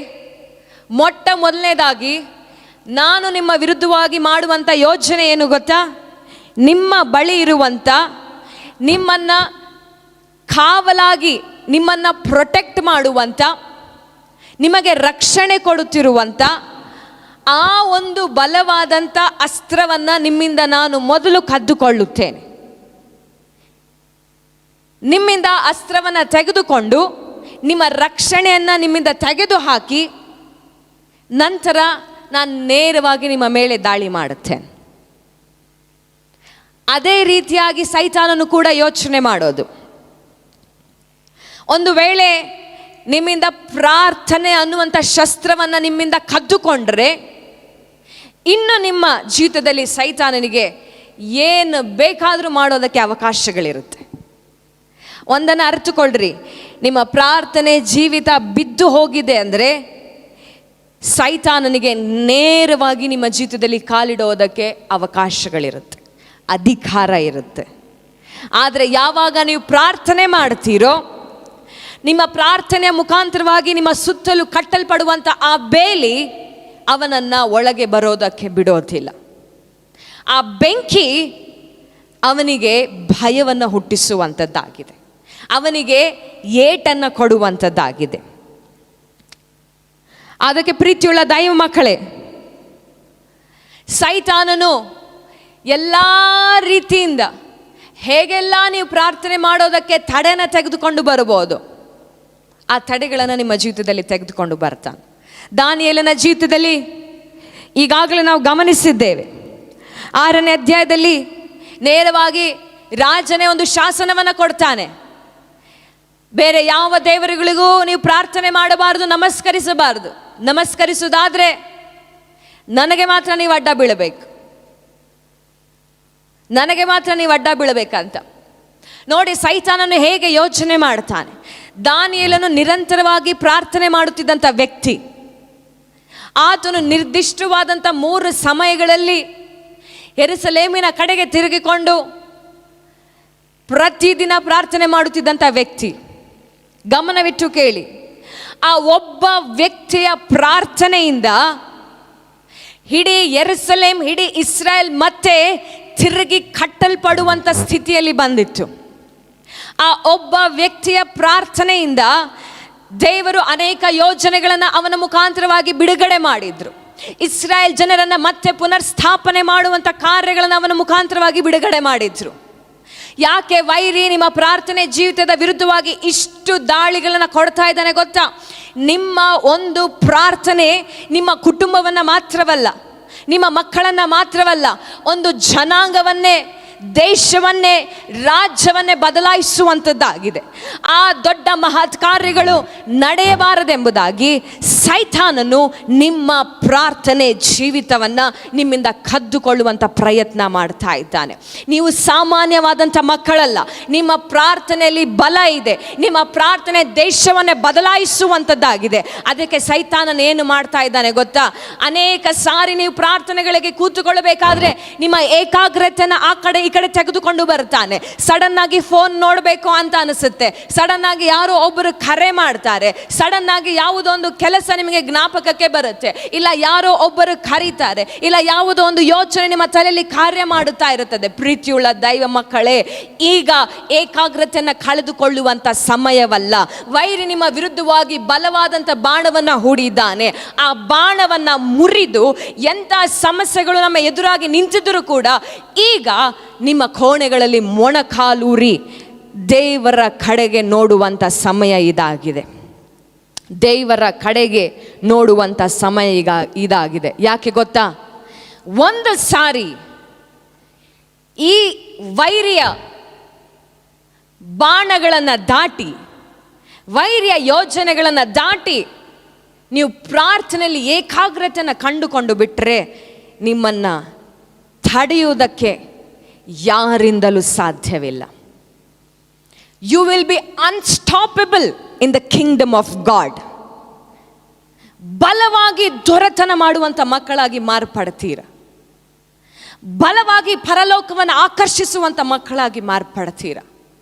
ಮೊದಲನೇದಾಗಿ ನಾನು ನಿಮ್ಮ ವಿರುದ್ಧವಾಗಿ ಮಾಡುವಂಥ ಯೋಜನೆ ಏನು ಗೊತ್ತಾ? ನಿಮ್ಮ ಬಳಿ ಇರುವಂಥ, ನಿಮ್ಮನ್ನು ಕಾವಲಾಗಿ ನಿಮ್ಮನ್ನು ಪ್ರೊಟೆಕ್ಟ್ ಮಾಡುವಂಥ, ನಿಮಗೆ ರಕ್ಷಣೆ ಕೊಡುತ್ತಿರುವಂಥ ಆ ಒಂದು ಬಲವಾದಂಥ ಅಸ್ತ್ರವನ್ನು ನಿಮ್ಮಿಂದ ನಾನು ಮೊದಲು ಕದ್ದುಕೊಳ್ಳುತ್ತೇನೆ. ನಿಮ್ಮಿಂದ ಅಸ್ತ್ರವನ್ನು ತೆಗೆದುಕೊಂಡು ನಿಮ್ಮ ರಕ್ಷಣೆಯನ್ನು ನಿಮ್ಮಿಂದ ತೆಗೆದು ಹಾಕಿ ನಂತರ ನಾನು ನೇರವಾಗಿ ನಿಮ್ಮ ಮೇಲೆ ದಾಳಿ ಮಾಡುತ್ತೇನೆ. ಅದೇ ರೀತಿಯಾಗಿ ಸೈತಾನನು ಕೂಡ ಯೋಚನೆ ಮಾಡೋದು. ಒಂದು ವೇಳೆ ನಿಮ್ಮಿಂದ ಪ್ರಾರ್ಥನೆ ಅನ್ನುವಂಥ ಶಸ್ತ್ರವನ್ನು ನಿಮ್ಮಿಂದ ಕದ್ದುಕೊಂಡ್ರೆ ಇನ್ನು ನಿಮ್ಮ ಜೀವಿತದಲ್ಲಿ ಸೈತಾನನಿಗೆ ಏನು ಬೇಕಾದರೂ ಮಾಡೋದಕ್ಕೆ ಅವಕಾಶಗಳಿರುತ್ತೆ. ಒಂದನ್ನು ಅರ್ಥಕೊಳ್ಳ್ರಿ, ನಿಮ್ಮ ಪ್ರಾರ್ಥನೆ ಜೀವಿತ ಬಿದ್ದು ಹೋಗಿದೆ ಅಂದರೆ ಸೈತಾನನಿಗೆ ನೇರವಾಗಿ ನಿಮ್ಮ ಜೀವಿತದಲ್ಲಿ ಕಾಲಿಡೋದಕ್ಕೆ ಅವಕಾಶಗಳಿರುತ್ತೆ, ಅಧಿಕಾರ ಇರುತ್ತೆ. ಆದರೆ ಯಾವಾಗ ನೀವು ಪ್ರಾರ್ಥನೆ ಮಾಡ್ತೀರೋ, ನಿಮ್ಮ ಪ್ರಾರ್ಥನೆಯ ಮುಖಾಂತರವಾಗಿ ನಿಮ್ಮ ಸುತ್ತಲೂ ಕಟ್ಟಲ್ಪಡುವಂಥ ಆ ಬೇಲಿ ಅವನನ್ನು ಒಳಗೆ ಬರೋದಕ್ಕೆ ಬಿಡೋದಿಲ್ಲ. ಆ ಬೆಂಕಿ ಅವನಿಗೆ ಭಯವನ್ನು ಹುಟ್ಟಿಸುವಂಥದ್ದಾಗಿದೆ, ಅವನಿಗೆ ಏಟನ್ನು ಕೊಡುವಂಥದ್ದಾಗಿದೆ. ಅದಕ್ಕೆ ಪ್ರೀತಿಯುಳ್ಳ ದೈವ ಮಕ್ಕಳೇ, ಸೈತಾನನು ಎಲ್ಲ ರೀತಿಯಿಂದ ಹೇಗೆಲ್ಲ ನೀವು ಪ್ರಾರ್ಥನೆ ಮಾಡೋದಕ್ಕೆ ತಡೆನ ತೆಗೆದುಕೊಂಡು ಬರ್ಬೋದು, ಆ ತಡೆಗಳನ್ನು ನಿಮ್ಮ ಜೀವಿತದಲ್ಲಿ ತೆಗೆದುಕೊಂಡು ಬರ್ತಾನೆ. ದಾನಿಯೇಲನ ಜೀವಿತದಲ್ಲಿ ಈಗಾಗಲೇ ನಾವು ಗಮನಿಸಿದ್ದೇವೆ. 6ನೇ ಅಧ್ಯಾಯದಲ್ಲಿ ನೇರವಾಗಿ ರಾಜನೇ ಒಂದು ಶಾಸನವನ್ನು ಕೊಡ್ತಾನೆ. ಬೇರೆ ಯಾವ ದೇವರುಗಳಿಗೂ ನೀವು ಪ್ರಾರ್ಥನೆ ಮಾಡಬಾರ್ದು, ನಮಸ್ಕರಿಸಬಾರ್ದು. ನಮಸ್ಕರಿಸುವುದಾದ್ರೆ ನನಗೆ ಮಾತ್ರ ನೀವು ಅಡ್ಡ ಬೀಳಬೇಕು, ನನಗೆ ಮಾತ್ರ ನೀವು ಅಡ್ಡ ಬೀಳಬೇಕಂತ. ನೋಡಿ ಸೈತಾನನು ಹೇಗೆ ಯೋಚನೆ ಮಾಡ್ತಾನೆ. ದಾನಿಯೇಲನು ನಿರಂತರವಾಗಿ ಪ್ರಾರ್ಥನೆ ಮಾಡುತ್ತಿದ್ದಂಥ ವ್ಯಕ್ತಿ. ಆತನು ನಿರ್ದಿಷ್ಟವಾದಂಥ 3 ಸಮಯಗಳಲ್ಲಿ ಯೆರೂಸಲೇಮಿನ ಕಡೆಗೆ ತಿರುಗಿಕೊಂಡು ಪ್ರತಿದಿನ ಪ್ರಾರ್ಥನೆ ಮಾಡುತ್ತಿದ್ದಂಥ ವ್ಯಕ್ತಿ. ಗಮನವಿಟ್ಟು ಕೇಳಿ, ಆ ಒಬ್ಬ ವ್ಯಕ್ತಿಯ ಪ್ರಾರ್ಥನೆಯಿಂದ ಇಡೀ ಯೆರೂಸಲೇಮ್, ಇಡೀ ಇಸ್ರಾಯೇಲ್ ಮತ್ತೆ ತಿರುಗಿ ಕಟ್ಟಲ್ಪಡುವಂಥ ಸ್ಥಿತಿಯಲ್ಲಿ ಬಂದಿತ್ತು. ಆ ಒಬ್ಬ ವ್ಯಕ್ತಿಯ ಪ್ರಾರ್ಥನೆಯಿಂದ ದೇವರು ಅನೇಕ ಯೋಜನೆಗಳನ್ನು ಅವನ ಮುಖಾಂತರವಾಗಿ ಬಿಡುಗಡೆ ಮಾಡಿದ್ರು. ಇಸ್ರಾಯೇಲ್ ಜನರನ್ನು ಮತ್ತೆ ಪುನರ್ಸ್ಥಾಪನೆ ಮಾಡುವಂಥ ಕಾರ್ಯಗಳನ್ನು ಅವನ ಮುಖಾಂತರವಾಗಿ ಬಿಡುಗಡೆ ಮಾಡಿದ್ರು. ಯಾಕೆ ವೈರಿ ನಿಮ್ಮ ಪ್ರಾರ್ಥನೆ ಜೀವಿತದ ವಿರುದ್ಧವಾಗಿ ಇಷ್ಟು ದಾಳಿಗಳನ್ನು ಕೊಡ್ತಾ ಇದ್ದಾನೆ ಗೊತ್ತಾ? ನಿಮ್ಮ ಒಂದು ಪ್ರಾರ್ಥನೆ ನಿಮ್ಮ ಕುಟುಂಬವನ್ನು ಮಾತ್ರವಲ್ಲ, ನಿಮ್ಮ ಮಕ್ಕಳನ್ನು ಮಾತ್ರವಲ್ಲ, ಒಂದು ಜನಾಂಗವನ್ನೇ, ದೇಶವನ್ನೇ, ರಾಜ್ಯವನ್ನೇ ಬದಲಾಯಿಸುವಂಥದ್ದಾಗಿದೆ. ಆ ದೊಡ್ಡ ಮಹತ್ ಕಾರ್ಯಗಳು ನಡೆಯಬಾರದೆಂಬುದಾಗಿ ಸೈತಾನನು ನಿಮ್ಮ ಪ್ರಾರ್ಥನೆ ಜೀವಿತವನ್ನು ನಿಮ್ಮಿಂದ ಕದ್ದುಕೊಳ್ಳುವಂಥ ಪ್ರಯತ್ನ ಮಾಡ್ತಾ ಇದ್ದಾನೆ. ನೀವು ಸಾಮಾನ್ಯವಾದಂಥ ಮಕ್ಕಳಲ್ಲ, ನಿಮ್ಮ ಪ್ರಾರ್ಥನೆಯಲ್ಲಿ ಬಲ ಇದೆ. ನಿಮ್ಮ ಪ್ರಾರ್ಥನೆ ದೇಶವನ್ನೇ ಬದಲಾಯಿಸುವಂಥದ್ದಾಗಿದೆ. ಅದಕ್ಕೆ ಸೈತಾನನು ಏನು ಮಾಡ್ತಾ ಇದ್ದಾನೆ ಗೊತ್ತಾ? ಅನೇಕ ಸಾರಿ ನೀವು ಪ್ರಾರ್ಥನೆಗಳಿಗೆ ಕೂತುಕೊಳ್ಳಬೇಕಾದ್ರೆ ನಿಮ್ಮ ಏಕಾಗ್ರತೆಯನ್ನು ಆ ಕಡೆ ಈ ಕಡೆ ತೆಗೆದುಕೊಂಡು ಬರ್ತಾನೆ. ಸಡನ್ ಆಗಿ ಫೋನ್ ನೋಡಬೇಕು ಅಂತ ಅನಿಸುತ್ತೆ, ಸಡನ್ ಆಗಿ ಯಾರೋ ಒಬ್ಬರು ಕರೆ ಮಾಡ್ತಾರೆ, ಸಡನ್ ಆಗಿ ಯಾವುದೋ ಒಂದು ಕೆಲಸ ನಿಮಗೆ ಜ್ಞಾಪಕಕ್ಕೆ ಬರುತ್ತೆ, ಇಲ್ಲ ಯಾರೋ ಒಬ್ಬರು ಕರೀತಾರೆ, ಇಲ್ಲ ಯಾವುದೋ ಒಂದು ಯೋಚನೆ ನಿಮ್ಮ ತಲೆಯಲ್ಲಿ ಕಾರ್ಯ ಮಾಡುತ್ತಾ ಇರುತ್ತದೆ. ಪ್ರೀತಿಯುಳ್ಳ ದೈವ ಮಕ್ಕಳೇ, ಈಗ ಏಕಾಗ್ರತೆಯನ್ನು ಕಳೆದುಕೊಳ್ಳುವಂಥ ಸಮಯವಲ್ಲ. ವೈರಿ ನಿಮ್ಮ ವಿರುದ್ಧವಾಗಿ ಬಲವಾದಂಥ ಬಾಣವನ್ನು ಹೂಡಿದ್ದಾನೆ. ಆ ಬಾಣವನ್ನು ಮುರಿದು ಎಂಥ ಸಮಸ್ಯೆಗಳು ನಮ್ಮ ಎದುರಾಗಿ ನಿಂತಿದ್ದರೂ ಕೂಡ ಈಗ ನಿಮ್ಮ ಕೋಣೆಗಳಲ್ಲಿ ಮೊಣಕಾಲೂರಿ ದೇವರ ಕಡೆಗೆ ನೋಡುವಂಥ ಸಮಯ ಇದಾಗಿದೆ. ದೇವರ ಕಡೆಗೆ ನೋಡುವಂಥ ಸಮಯ ಈಗ ಇದಾಗಿದೆ. ಯಾಕೆ ಗೊತ್ತಾ? ಒಂದು ಸಾರಿ ಈ ವೈರಿಯ ಬಾಣಗಳನ್ನು ದಾಟಿ, ವೈರಿಯ ಯೋಜನೆಗಳನ್ನು ದಾಟಿ ನೀವು ಪ್ರಾರ್ಥನೆಯಲ್ಲಿ ಏಕಾಗ್ರತೆಯನ್ನು ಕಂಡುಕೊಂಡು ಬಿಟ್ಟರೆ ನಿಮ್ಮನ್ನು ತಡೆಯುವುದಕ್ಕೆ ಯಾರಿಂದಲೂ ಸಾಧ್ಯವಿಲ್ಲ. You will be unstoppable in the kingdom of God. ಬಲವಾಗಿ ದೊರೆತನ ಮಾಡುವಂಥ ಮಕ್ಕಳಾಗಿ ಮಾರ್ಪಡ್ತೀರ. ಬಲವಾಗಿ ಪರಲೋಕವನ್ನು ಆಕರ್ಷಿಸುವಂಥ ಮಕ್ಕಳಾಗಿ ಮಾರ್ಪಡ್ತೀರ.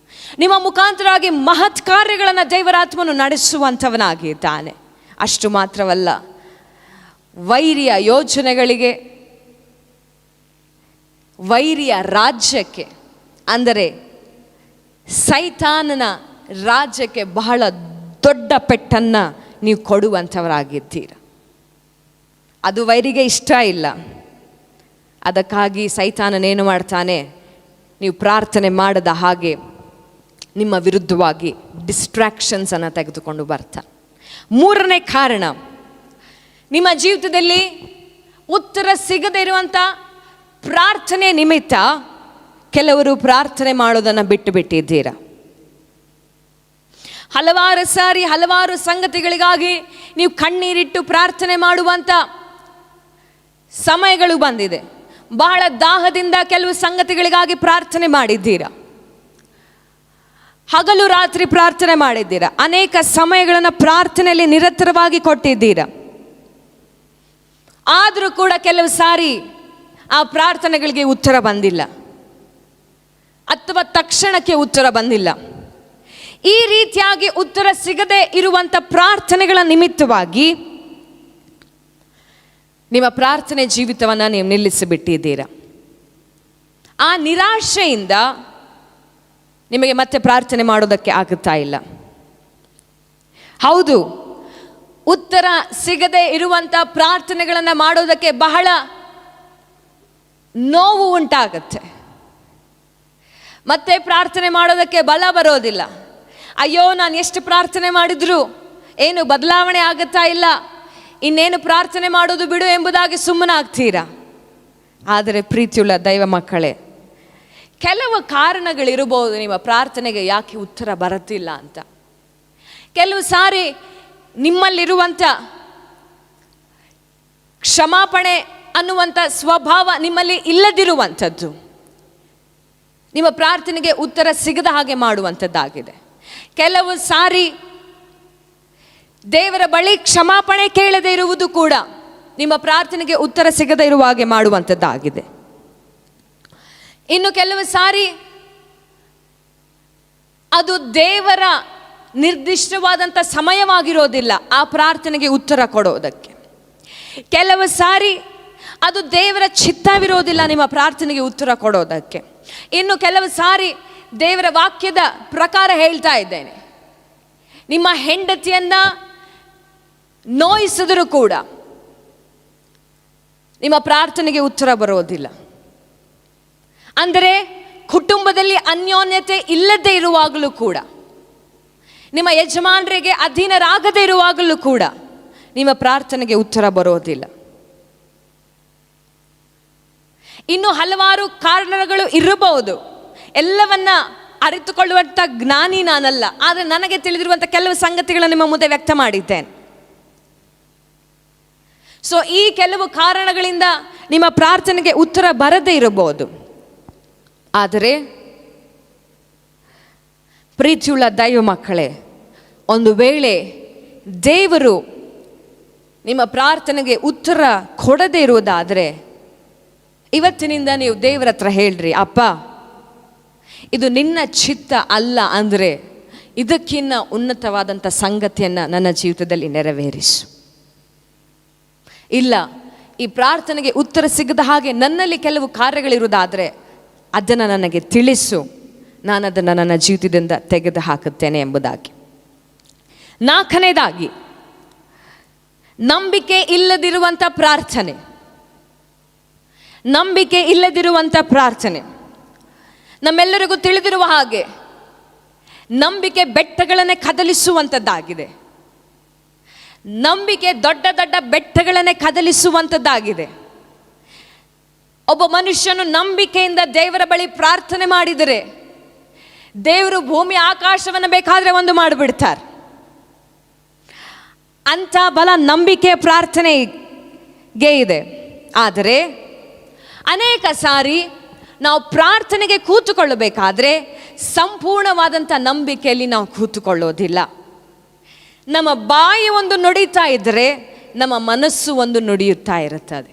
ನಿಮ್ಮ ಮುಖಾಂತರವಾಗಿ ಮಹತ್ ಕಾರ್ಯಗಳನ್ನು ದೇವರಾತ್ಮನು ನಡೆಸುವಂಥವನಾಗಿದ್ದಾನೆ. ಅಷ್ಟು ಮಾತ್ರವಲ್ಲ, ವೈರಿಯ ಯೋಜನೆಗಳಿಗೆ, ವೈರಿಯ ರಾಜ್ಯಕ್ಕೆ, ಅಂದರೆ ಸೈತಾನನ ರಾಜ್ಯಕ್ಕೆ ಬಹಳ ದೊಡ್ಡ ಪೆಟ್ಟನ್ನು ನೀವು ಕೊಡುವಂಥವರಾಗಿದ್ದೀರ. ಅದು ವೈರಿಗೆ ಇಷ್ಟ ಇಲ್ಲ. ಅದಕ್ಕಾಗಿ ಸೈತಾನನೇನು ಮಾಡ್ತಾನೆ? ನೀವು ಪ್ರಾರ್ಥನೆ ಮಾಡದ ಹಾಗೆ ನಿಮ್ಮ ವಿರುದ್ಧವಾಗಿ ಡಿಸ್ಟ್ರಾಕ್ಷನ್ಸನ್ನು ತೆಗೆದುಕೊಂಡು ಬರ್ತಾನೆ. 3ನೇ ಕಾರಣ, ನಿಮ್ಮ ಜೀವಿತದಲ್ಲಿ ಉತ್ತರ ಸಿಗದೇ ಇರುವಂಥ ಪ್ರಾರ್ಥನೆ ನಿಮಿತ್ತ ಕೆಲವರು ಪ್ರಾರ್ಥನೆ ಮಾಡೋದನ್ನು ಬಿಟ್ಟು ಬಿಟ್ಟಿದ್ದೀರ. ಹಲವಾರು ಸಾರಿ ಹಲವಾರು ಸಂಗತಿಗಳಿಗಾಗಿ ನೀವು ಕಣ್ಣೀರಿಟ್ಟು ಪ್ರಾರ್ಥನೆ ಮಾಡುವಂಥ ಸಮಯಗಳು ಬಂದಿದೆ. ಬಹಳ ದಾಹದಿಂದ ಕೆಲವು ಸಂಗತಿಗಳಿಗಾಗಿ ಪ್ರಾರ್ಥನೆ ಮಾಡಿದ್ದೀರ. ಹಗಲು ರಾತ್ರಿ ಪ್ರಾರ್ಥನೆ ಮಾಡಿದ್ದೀರ. ಅನೇಕ ಸಮಯಗಳನ್ನು ಪ್ರಾರ್ಥನೆಯಲ್ಲಿ ನಿರತರವಾಗಿ ಕೊಟ್ಟಿದ್ದೀರ. ಆದರೂ ಕೂಡ ಕೆಲವು ಸಾರಿ ಆ ಪ್ರಾರ್ಥನೆಗಳಿಗೆ ಉತ್ತರ ಬಂದಿಲ್ಲ, ಅಥವಾ ತಕ್ಷಣಕ್ಕೆ ಉತ್ತರ ಬಂದಿಲ್ಲ. ಈ ರೀತಿಯಾಗಿ ಉತ್ತರ ಸಿಗದೆ ಇರುವಂಥ ಪ್ರಾರ್ಥನೆಗಳ ನಿಮಿತ್ತವಾಗಿ ನಿಮ್ಮ ಪ್ರಾರ್ಥನೆ ಜೀವಿತವನ್ನು ನೀವು ನಿಲ್ಲಿಸಿಬಿಟ್ಟಿದ್ದೀರ. ಆ ನಿರಾಶೆಯಿಂದ ನಿಮಗೆ ಮತ್ತೆ ಪ್ರಾರ್ಥನೆ ಮಾಡೋದಕ್ಕೆ ಆಗುತ್ತಾ ಇಲ್ಲ. ಹೌದು, ಉತ್ತರ ಸಿಗದೆ ಇರುವಂಥ ಪ್ರಾರ್ಥನೆಗಳನ್ನು ಮಾಡೋದಕ್ಕೆ ಬಹಳ ನೋವು ಉಂಟಾಗತ್ತೆ. ಮತ್ತೆ ಪ್ರಾರ್ಥನೆ ಮಾಡೋದಕ್ಕೆ ಬಲ ಬರೋದಿಲ್ಲ. ಅಯ್ಯೋ, ನಾನು ಎಷ್ಟು ಪ್ರಾರ್ಥನೆ ಮಾಡಿದ್ರು ಏನು ಬದಲಾವಣೆ ಆಗುತ್ತಾ ಇಲ್ಲ, ಇನ್ನೇನು ಪ್ರಾರ್ಥನೆ ಮಾಡೋದು ಬಿಡು ಎಂಬುದಾಗಿ ಸುಮ್ಮನಾಗ್ತೀರಾ. ಆದರೆ ಪ್ರೀತಿಯುಳ್ಳ ದೈವ ಮಕ್ಕಳೇ, ಕೆಲವು ಕಾರಣಗಳಿರಬಹುದು ನಿಮ್ಮ ಪ್ರಾರ್ಥನೆಗೆ ಯಾಕೆ ಉತ್ತರ ಬರುತ್ತಿಲ್ಲ ಅಂತ. ಕೆಲವು ಸಾರಿ ನಿಮ್ಮಲ್ಲಿರುವಂಥ ಕ್ಷಮಾಪಣೆ ಅನ್ನುವಂಥ ಸ್ವಭಾವ ನಿಮ್ಮಲ್ಲಿ ಇಲ್ಲದಿರುವಂಥದ್ದು ನಿಮ್ಮ ಪ್ರಾರ್ಥನೆಗೆ ಉತ್ತರ ಸಿಗದ ಹಾಗೆ ಮಾಡುವಂಥದ್ದಾಗಿದೆ. ಕೆಲವು ಸಾರಿ ದೇವರ ಬಳಿ ಕ್ಷಮಾಪಣೆ ಕೇಳದೇ ಇರುವುದು ಕೂಡ ನಿಮ್ಮ ಪ್ರಾರ್ಥನೆಗೆ ಉತ್ತರ ಸಿಗದೇ ಇರುವ ಹಾಗೆ ಮಾಡುವಂಥದ್ದಾಗಿದೆ. ಇನ್ನು ಕೆಲವು ಸಾರಿ ಅದು ದೇವರ ನಿರ್ದಿಷ್ಟವಾದಂಥ ಸಮಯವಾಗಿರೋದಿಲ್ಲ ಆ ಪ್ರಾರ್ಥನೆಗೆ ಉತ್ತರ ಕೊಡೋದಕ್ಕೆ. ಕೆಲವು ಸಾರಿ ಅದು ದೇವರ ಚಿತ್ತವಿರೋದಿಲ್ಲ ನಿಮ್ಮ ಪ್ರಾರ್ಥನೆಗೆ ಉತ್ತರ ಕೊಡೋದಕ್ಕೆ. ಇನ್ನು ಕೆಲವು ಸಾರಿ ದೇವರ ವಾಕ್ಯದ ಪ್ರಕಾರ ಹೇಳ್ತಾ ಇದ್ದೇನೆ, ನಿಮ್ಮ ಹೆಂಡತಿಯನ್ನ ನೋಯಿಸಿದರೂ ಕೂಡ ನಿಮ್ಮ ಪ್ರಾರ್ಥನೆಗೆ ಉತ್ತರ ಬರೋದಿಲ್ಲ. ಅಂದರೆ ಕುಟುಂಬದಲ್ಲಿ ಅನ್ಯೋನ್ಯತೆ ಇಲ್ಲದೆ ಇರುವಾಗಲೂ ಕೂಡ, ನಿಮ್ಮ ಯಜಮಾನರಿಗೆ ಅಧೀನರಾಗದೇ ಇರುವಾಗಲೂ ಕೂಡ ನಿಮ್ಮ ಪ್ರಾರ್ಥನೆಗೆ ಉತ್ತರ ಬರೋದಿಲ್ಲ. ಇನ್ನು ಹಲವಾರು ಕಾರಣಗಳು ಇರಬಹುದು. ಎಲ್ಲವನ್ನ ಅರಿತುಕೊಳ್ಳುವಂಥ ಜ್ಞಾನಿ ನಾನಲ್ಲ, ಆದರೆ ನನಗೆ ತಿಳಿದಿರುವಂಥ ಕೆಲವು ಸಂಗತಿಗಳನ್ನು ನಿಮ್ಮ ಮುಂದೆ ವ್ಯಕ್ತ ಮಾಡಿದ್ದೇನೆ. ಸೊ ಈ ಕೆಲವು ಕಾರಣಗಳಿಂದ ನಿಮ್ಮ ಪ್ರಾರ್ಥನೆಗೆ ಉತ್ತರ ಬರದೇ ಇರಬಹುದು. ಆದರೆ ಪ್ರೀತಿಯುಳ್ಳ ದೈವ ಮಕ್ಕಳೇ, ಒಂದು ವೇಳೆ ದೇವರು ನಿಮ್ಮ ಪ್ರಾರ್ಥನೆಗೆ ಉತ್ತರ ಕೊಡದೇ ಇರುವುದಾದರೆ ಇವತ್ತಿನಿಂದ ನೀವು ದೇವರ ಹತ್ರ ಹೇಳ್ರಿ, ಅಪ್ಪ ಇದು ನಿನ್ನ ಚಿತ್ತ ಅಲ್ಲ ಅಂದರೆ ಇದಕ್ಕಿನ್ನ ಉನ್ನತವಾದಂಥ ಸಂಗತಿಯನ್ನು ನನ್ನ ಜೀವಿತದಲ್ಲಿ ನೆರವೇರಿಸು. ಇಲ್ಲ, ಈ ಪ್ರಾರ್ಥನೆಗೆ ಉತ್ತರ ಸಿಗದ ಹಾಗೆ ನನ್ನಲ್ಲಿ ಕೆಲವು ಕಾರ್ಯಗಳಿರುವುದಾದರೆ ಅದನ್ನು ನನಗೆ ತಿಳಿಸು, ನಾನು ಅದನ್ನು ನನ್ನ ಜೀವಿತದಿಂದ ತೆಗೆದು ಹಾಕುತ್ತೇನೆ ಎಂಬುದಾಗಿ. ನಾಲ್ಕನೇದಾಗಿ, ನಂಬಿಕೆ ಇಲ್ಲದಿರುವಂಥ ಪ್ರಾರ್ಥನೆ. ನಂಬಿಕೆ ಇಲ್ಲದಿರುವಂಥ ಪ್ರಾರ್ಥನೆ. ನಮ್ಮೆಲ್ಲರಿಗೂ ತಿಳಿದಿರುವ ಹಾಗೆ ನಂಬಿಕೆ ಬೆಟ್ಟಗಳನ್ನೇ ಕದಲಿಸುವಂಥದ್ದಾಗಿದೆ. ನಂಬಿಕೆ ದೊಡ್ಡ ದೊಡ್ಡ ಬೆಟ್ಟಗಳನ್ನೇ ಕದಲಿಸುವಂಥದ್ದಾಗಿದೆ. ಒಬ್ಬ ಮನುಷ್ಯನು ನಂಬಿಕೆಯಿಂದ ದೇವರ ಬಳಿ ಪ್ರಾರ್ಥನೆ ಮಾಡಿದರೆ ದೇವರು ಭೂಮಿ ಆಕಾಶವನ್ನು ಬೇಕಾದರೆ ಒಂದು ಮಾಡಿಬಿಡ್ತಾರೆ. ಅಂಥ ಬಲ ನಂಬಿಕೆಯ ಪ್ರಾರ್ಥನೆಗೆ ಇದೆ. ಆದರೆ ಅನೇಕ ಸಾರಿ ನಾವು ಪ್ರಾರ್ಥನೆಗೆ ಕೂತುಕೊಳ್ಳಬೇಕಾದ್ರೆ ಸಂಪೂರ್ಣವಾದಂಥ ನಂಬಿಕೆಯಲ್ಲಿ ನಾವು ಕೂತುಕೊಳ್ಳೋದಿಲ್ಲ. ನಮ್ಮ ಬಾಯಿ ಒಂದು ನುಡಿತಾ ಇದ್ದರೆ ನಮ್ಮ ಮನಸ್ಸು ಒಂದು ನುಡಿಯುತ್ತಾ ಇರುತ್ತದೆ,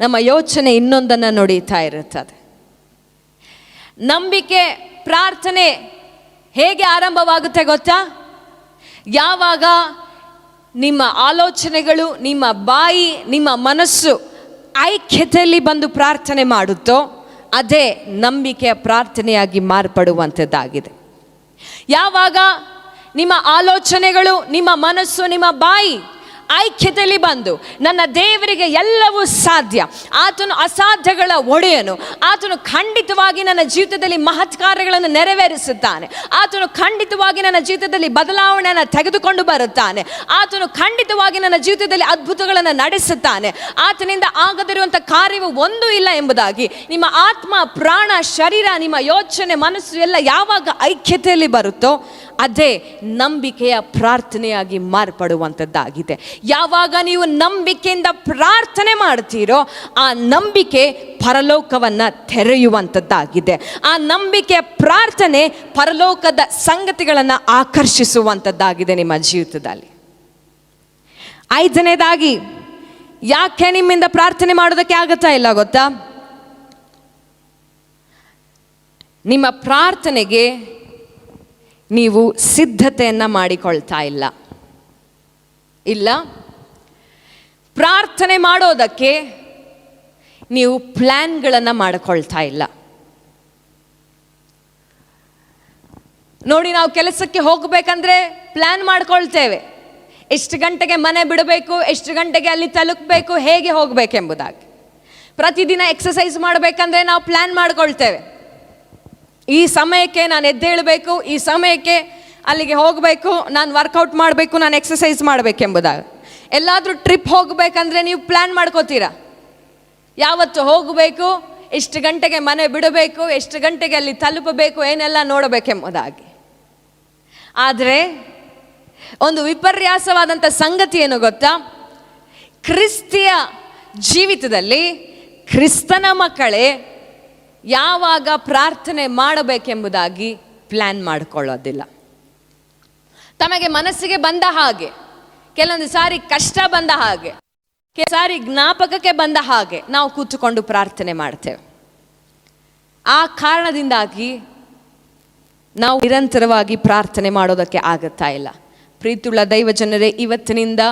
ನಮ್ಮ ಯೋಚನೆ ಇನ್ನೊಂದನ್ನು ನುಡಿತಾ ಇರುತ್ತದೆ. ನಂಬಿಕೆ ಪ್ರಾರ್ಥನೆ ಹೇಗೆ ಆರಂಭವಾಗುತ್ತೆ ಗೊತ್ತಾ? ಯಾವಾಗ ನಿಮ್ಮ ಆಲೋಚನೆಗಳು, ನಿಮ್ಮ ಬಾಯಿ, ನಿಮ್ಮ ಮನಸ್ಸು ಐಕ್ಯತೆಯಲ್ಲಿ ಬಂದು ಪ್ರಾರ್ಥನೆ ಮಾಡುತ್ತೋ ಅದೇ ನಂಬಿಕೆಯ ಪ್ರಾರ್ಥನೆಯಾಗಿ ಮಾರ್ಪಡುವಂಥದ್ದಾಗಿದೆ. ಯಾವಾಗ ನಿಮ್ಮ ಆಲೋಚನೆಗಳು, ನಿಮ್ಮ ಮನಸ್ಸು, ನಿಮ್ಮ ಬಾಯಿ ಐಕ್ಯತೆಯಲ್ಲಿ ಬಂದು ನನ್ನ ದೇವರಿಗೆ ಎಲ್ಲವೂ ಸಾಧ್ಯ, ಆತನು ಅಸಾಧ್ಯಗಳ ಒಡೆಯನು, ಆತನು ಖಂಡಿತವಾಗಿ ನನ್ನ ಜೀವಿತದಲ್ಲಿ ಮಹತ್ ಕಾರ್ಯಗಳನ್ನು ನೆರವೇರಿಸುತ್ತಾನೆ, ಆತನು ಖಂಡಿತವಾಗಿ ನನ್ನ ಜೀವಿತದಲ್ಲಿ ಬದಲಾವಣೆಯನ್ನು ತೆಗೆದುಕೊಂಡು ಬರುತ್ತಾನೆ, ಆತನು ಖಂಡಿತವಾಗಿ ನನ್ನ ಜೀವಿತದಲ್ಲಿ ಅದ್ಭುತಗಳನ್ನು ನಡೆಸುತ್ತಾನೆ, ಆತನಿಂದ ಆಗದಿರುವಂಥ ಕಾರ್ಯವು ಒಂದೂ ಇಲ್ಲ ಎಂಬುದಾಗಿ ನಿಮ್ಮ ಆತ್ಮ, ಪ್ರಾಣ, ಶರೀರ, ನಿಮ್ಮ ಯೋಚನೆ, ಮನಸ್ಸು ಎಲ್ಲ ಯಾವಾಗ ಐಕ್ಯತೆಯಲ್ಲಿ ಬರುತ್ತೋ ಅದೇ ನಂಬಿಕೆಯ ಪ್ರಾರ್ಥನೆಯಾಗಿ ಮಾರ್ಪಡುವಂಥದ್ದಾಗಿದೆ. ಯಾವಾಗ ನೀವು ನಂಬಿಕೆಯಿಂದ ಪ್ರಾರ್ಥನೆ ಮಾಡ್ತೀರೋ ಆ ನಂಬಿಕೆ ಪರಲೋಕವನ್ನು ತೆರೆಯುವಂಥದ್ದಾಗಿದೆ. ಆ ನಂಬಿಕೆಯ ಪ್ರಾರ್ಥನೆ ಪರಲೋಕದ ಸಂಗತಿಗಳನ್ನು ಆಕರ್ಷಿಸುವಂಥದ್ದಾಗಿದೆ ನಿಮ್ಮ ಜೀವಿತದಲ್ಲಿ. ಐದನೇದಾಗಿ, ಯಾಕೆ ನಿಮ್ಮಿಂದ ಪ್ರಾರ್ಥನೆ ಮಾಡೋದಕ್ಕೆ ಆಗುತ್ತಾ ಇಲ್ಲ ಗೊತ್ತಾ? ನಿಮ್ಮ ಪ್ರಾರ್ಥನೆಗೆ ನೀವು ಸಿದ್ಧತೆಯನ್ನು ಮಾಡಿಕೊಳ್ತಾ ಇಲ್ಲ. ಪ್ರಾರ್ಥನೆ ಮಾಡೋದಕ್ಕೆ ನೀವು ಪ್ಲ್ಯಾನ್ಗಳನ್ನು ಮಾಡಿಕೊಳ್ತಾ ಇಲ್ಲ. ನೋಡಿ, ನಾವು ಕೆಲಸಕ್ಕೆ ಹೋಗಬೇಕಂದ್ರೆ ಪ್ಲ್ಯಾನ್ ಮಾಡ್ಕೊಳ್ತೇವೆ. ಎಷ್ಟು ಗಂಟೆಗೆ ಮನೆ ಬಿಡಬೇಕು, ಎಷ್ಟು ಗಂಟೆಗೆ ಅಲ್ಲಿ ತಲುಪಬೇಕು, ಹೇಗೆ ಹೋಗಬೇಕೆಂಬುದಾಗಿ. ಪ್ರತಿದಿನ ಎಕ್ಸಸೈಸ್ ಮಾಡಬೇಕಂದ್ರೆ ನಾವು ಪ್ಲ್ಯಾನ್ ಮಾಡ್ಕೊಳ್ತೇವೆ. ಈ ಸಮಯಕ್ಕೆ ನಾನು ಎದ್ದೇಳಬೇಕು, ಈ ಸಮಯಕ್ಕೆ ಅಲ್ಲಿಗೆ ಹೋಗಬೇಕು, ನಾನು ವರ್ಕೌಟ್ ಮಾಡಬೇಕು, ನಾನು ಎಕ್ಸಸೈಸ್ ಮಾಡಬೇಕೆಂಬುದಾಗ. ಎಲ್ಲಾದರೂ ಟ್ರಿಪ್ ಹೋಗಬೇಕಂದ್ರೆ ನೀವು ಪ್ಲ್ಯಾನ್ ಮಾಡ್ಕೋತೀರಾ, ಯಾವತ್ತು ಹೋಗಬೇಕು, ಎಷ್ಟು ಗಂಟೆಗೆ ಮನೆ ಬಿಡಬೇಕು, ಎಷ್ಟು ಗಂಟೆಗೆ ಅಲ್ಲಿ ತಲುಪಬೇಕು, ಏನೆಲ್ಲ ನೋಡಬೇಕೆಂಬುದಾಗಿ. ಆದರೆ ಒಂದು ವಿಪರ್ಯಾಸವಾದಂಥ ಸಂಗತಿ ಏನು ಗೊತ್ತಾ? ಕ್ರಿಸ್ತಿಯ ಜೀವಿತದಲ್ಲಿ ಕ್ರಿಸ್ತನ ಮಕ್ಕಳೇ ಯಾವಾಗ ಪ್ರಾರ್ಥನೆ ಮಾಡಬೇಕೆಂಬುದಾಗಿ ಪ್ಲ್ಯಾನ್ ಮಾಡಿಕೊಳ್ಳೋದಿಲ್ಲ. ತಮಗೆ ಮನಸ್ಸಿಗೆ ಬಂದ ಹಾಗೆ, ಕೆಲವೊಂದು ಸಾರಿ ಕಷ್ಟ ಬಂದ ಹಾಗೆ, ಕೆಲವು ಸಾರಿ ಜ್ಞಾಪಕಕ್ಕೆ ಬಂದ ಹಾಗೆ ನಾವು ಕೂತುಕೊಂಡು ಪ್ರಾರ್ಥನೆ ಮಾಡ್ತೇವೆ. ಆ ಕಾರಣದಿಂದಾಗಿ ನಾವು ನಿರಂತರವಾಗಿ ಪ್ರಾರ್ಥನೆ ಮಾಡೋದಕ್ಕೆ ಆಗುತ್ತಾ ಇಲ್ಲ. ಪ್ರೀತಿಯುಳ್ಳ ದೈವ ಜನರೇ, ಇವತ್ತಿನಿಂದ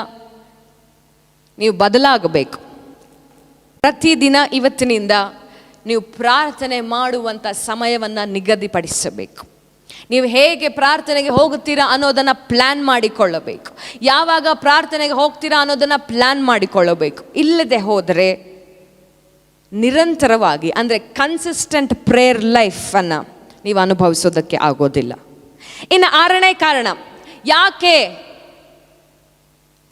ನೀವು ಬದಲಾಗಬೇಕು. ಪ್ರತಿದಿನ ಇವತ್ತಿನಿಂದ ನೀವು ಪ್ರಾರ್ಥನೆ ಮಾಡುವಂಥ ಸಮಯವನ್ನು ನಿಗದಿಪಡಿಸಬೇಕು. ನೀವು ಹೇಗೆ ಪ್ರಾರ್ಥನೆಗೆ ಹೋಗುತ್ತೀರಾ ಅನ್ನೋದನ್ನು ಪ್ಲ್ಯಾನ್ ಮಾಡಿಕೊಳ್ಳಬೇಕು. ಯಾವಾಗ ಪ್ರಾರ್ಥನೆಗೆ ಹೋಗ್ತೀರಾ ಅನ್ನೋದನ್ನು ಪ್ಲ್ಯಾನ್ ಮಾಡಿಕೊಳ್ಳಬೇಕು. ಇಲ್ಲದೆ ಹೋದರೆ ನಿರಂತರವಾಗಿ, ಅಂದರೆ ಕನ್ಸಿಸ್ಟೆಂಟ್ ಪ್ರೇಯರ್ ಲೈಫನ್ನು ನೀವು ಅನುಭವಿಸೋದಕ್ಕೆ ಆಗೋದಿಲ್ಲ. ಇನ್ನು 6ನೇ ಕಾರಣ, ಯಾಕೆ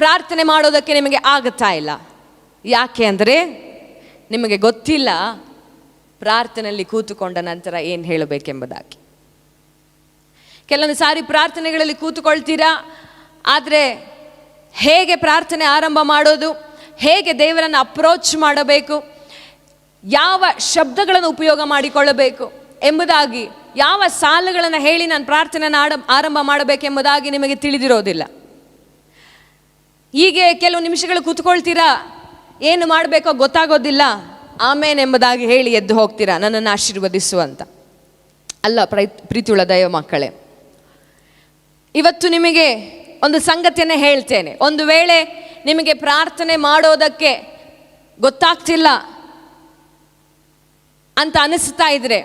ಪ್ರಾರ್ಥನೆ ಮಾಡೋದಕ್ಕೆ ನಿಮಗೆ ಆಗುತ್ತಾ ಇಲ್ಲ? ಯಾಕೆ ಅಂದರೆ ನಿಮಗೆ ಗೊತ್ತಿಲ್ಲ ಪ್ರಾರ್ಥನೆಯಲ್ಲಿ ಕೂತುಕೊಂಡ ನಂತರ ಏನು ಹೇಳಬೇಕೆಂಬುದಾಗಿ. ಕೆಲವೊಂದು ಸಾರಿ ಪ್ರಾರ್ಥನೆಗಳಲ್ಲಿ ಕೂತುಕೊಳ್ತೀರಾ, ಆದರೆ ಹೇಗೆ ಪ್ರಾರ್ಥನೆ ಆರಂಭ ಮಾಡೋದು, ಹೇಗೆ ದೇವರನ್ನು ಅಪ್ರೋಚ್ ಮಾಡಬೇಕು, ಯಾವ ಶಬ್ದಗಳನ್ನು ಉಪಯೋಗ ಮಾಡಿಕೊಳ್ಳಬೇಕು ಎಂಬುದಾಗಿ, ಯಾವ ಸಾಲುಗಳನ್ನು ಹೇಳಿ ನಾನು ಪ್ರಾರ್ಥನೆಯನ್ನು ಆರಂಭ ಮಾಡಬೇಕೆಂಬುದಾಗಿ ನಿಮಗೆ ತಿಳಿದಿರೋದಿಲ್ಲ. ಹೀಗೆ ಕೆಲವು ನಿಮಿಷಗಳು ಕೂತ್ಕೊಳ್ತೀರಾ, ಏನು ಮಾಡಬೇಕೋ ಗೊತ್ತಾಗೋದಿಲ್ಲ, ಆಮೇನ್ ಎಂಬುದಾಗಿ ಹೇಳಿ ಎದ್ದು ಹೋಗ್ತೀರಾ, ನನ್ನನ್ನು ಆಶೀರ್ವದಿಸು ಅಂತ. ಅಲ್ಲ ಪ್ರೀತಿಯುಳ್ಳ ದೈವ ಮಕ್ಕಳೇ, ಇವತ್ತು ನಿಮಗೆ ಒಂದು ಸಂಗತಿಯನ್ನು ಹೇಳ್ತೇನೆ. ಒಂದು ವೇಳೆ ನಿಮಗೆ ಪ್ರಾರ್ಥನೆ ಮಾಡೋದಕ್ಕೆ ಗೊತ್ತಾಗ್ತಿಲ್ಲ ಅಂತ ಅನಿಸ್ತಾ ಇದ್ರೆ,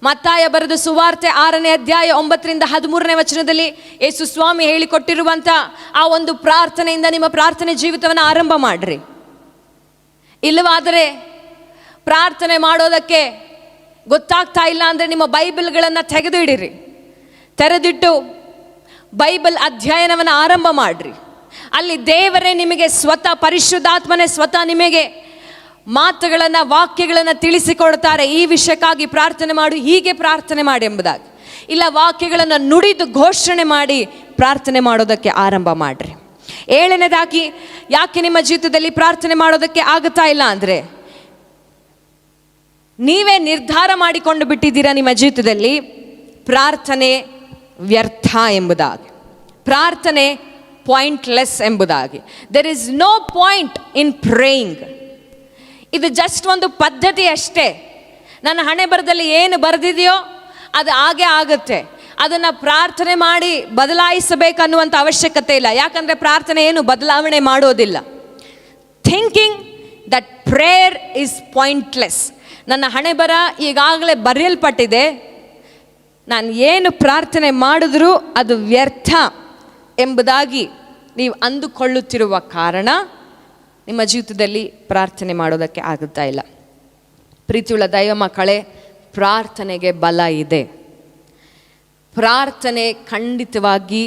ಮತ್ತಾಯ ಬರೆದ ಸುವಾರ್ತೆ 6ನೇ ಅಧ್ಯಾಯ 9ರಿಂದ 13ನೇ ವಚನದಲ್ಲಿ ಯೇಸು ಸ್ವಾಮಿ ಹೇಳಿಕೊಟ್ಟಿರುವಂಥ ಆ ಒಂದು ಪ್ರಾರ್ಥನೆಯಿಂದ ನಿಮ್ಮ ಪ್ರಾರ್ಥನೆ ಜೀವಿತವನ್ನು ಆರಂಭ ಮಾಡ್ರಿ. ಇಲ್ಲವಾದರೆ ಪ್ರಾರ್ಥನೆ ಮಾಡೋದಕ್ಕೆ ಗೊತ್ತಾಗ್ತಾ ಇಲ್ಲ ಅಂದರೆ ನಿಮ್ಮ ಬೈಬಲ್ಗಳನ್ನು ತೆಗೆದು ಇಡಿರಿ, ತೆರೆದಿಟ್ಟು ಬೈಬಲ್ ಅಧ್ಯಯನವನ್ನು ಆರಂಭ ಮಾಡಿರಿ. ಅಲ್ಲಿ ದೇವರೇ ನಿಮಗೆ ಸ್ವತಃ, ಪರಿಶುದ್ಧಾತ್ಮನೇ ಸ್ವತಃ ನಿಮಗೆ ಮಾತುಗಳನ್ನು, ವಾಕ್ಯಗಳನ್ನು ತಿಳಿಸಿಕೊಡ್ತಾರೆ. ಈ ವಿಷಯಕ್ಕಾಗಿ ಪ್ರಾರ್ಥನೆ ಮಾಡು, ಹೀಗೆ ಪ್ರಾರ್ಥನೆ ಮಾಡಿ ಎಂಬುದಾಗಿ. ಇಲ್ಲ, ವಾಕ್ಯಗಳನ್ನು ನುಡಿದು ಘೋಷಣೆ ಮಾಡಿ ಪ್ರಾರ್ಥನೆ ಮಾಡೋದಕ್ಕೆ ಆರಂಭ ಮಾಡಿರಿ. 7ನೇದಾಗಿ, ಯಾಕೆ ನಿಮ್ಮ ಜೀವಿತದಲ್ಲಿ ಪ್ರಾರ್ಥನೆ ಮಾಡೋದಕ್ಕೆ ಆಗುತ್ತಾ ಇಲ್ಲ ಅಂದರೆ, ನೀವೇ ನಿರ್ಧಾರ ಮಾಡಿಕೊಂಡು ಬಿಟ್ಟಿದ್ದೀರಾ ನಿಮ್ಮ ಜೀವಿತದಲ್ಲಿ ಪ್ರಾರ್ಥನೆ ವ್ಯರ್ಥ ಎಂಬುದಾಗಿ, ಪ್ರಾರ್ಥನೆ ಪಾಯಿಂಟ್ಲೆಸ್ ಎಂಬುದಾಗಿ. There is no point in praying. ಇದು ಜಸ್ಟ್ ಒಂದು ಪದ್ಧತಿ ಅಷ್ಟೇ. ನನ್ನ ಹಣೆ ಬರದಲ್ಲಿ ಏನು ಬರೆದಿದೆಯೋ ಅದು ಹಾಗೆ ಆಗುತ್ತೆ. ಅದನ್ನು ಪ್ರಾರ್ಥನೆ ಮಾಡಿ ಬದಲಾಯಿಸಬೇಕನ್ನುವಂಥ ಅವಶ್ಯಕತೆ ಇಲ್ಲ. ಯಾಕಂದರೆ ಪ್ರಾರ್ಥನೆ ಏನು ಬದಲಾವಣೆ ಮಾಡೋದಿಲ್ಲ. Thinking that prayer is pointless. ನನ್ನ ಹಣೆ ಬರ ಈಗಾಗಲೇ ಬರೆಯಲ್ಪಟ್ಟಿದೆ, ನಾನು ಏನು ಪ್ರಾರ್ಥನೆ ಮಾಡಿದ್ರೂ ಅದು ವ್ಯರ್ಥ ಎಂಬುದಾಗಿ ನೀವು ಅಂದುಕೊಳ್ಳುತ್ತಿರುವ ಕಾರಣ ನಿಮ್ಮ ಜೀವಿತದಲ್ಲಿ ಪ್ರಾರ್ಥನೆ ಮಾಡೋದಕ್ಕೆ ಆಗುತ್ತಾ ಇಲ್ಲ. ಪ್ರೀತಿಯುಳ್ಳ ದೈವ ಮಕ್ಕಳೇ, ಪ್ರಾರ್ಥನೆಗೆ ಬಲ ಇದೆ. ಪ್ರಾರ್ಥನೆ ಖಂಡಿತವಾಗಿ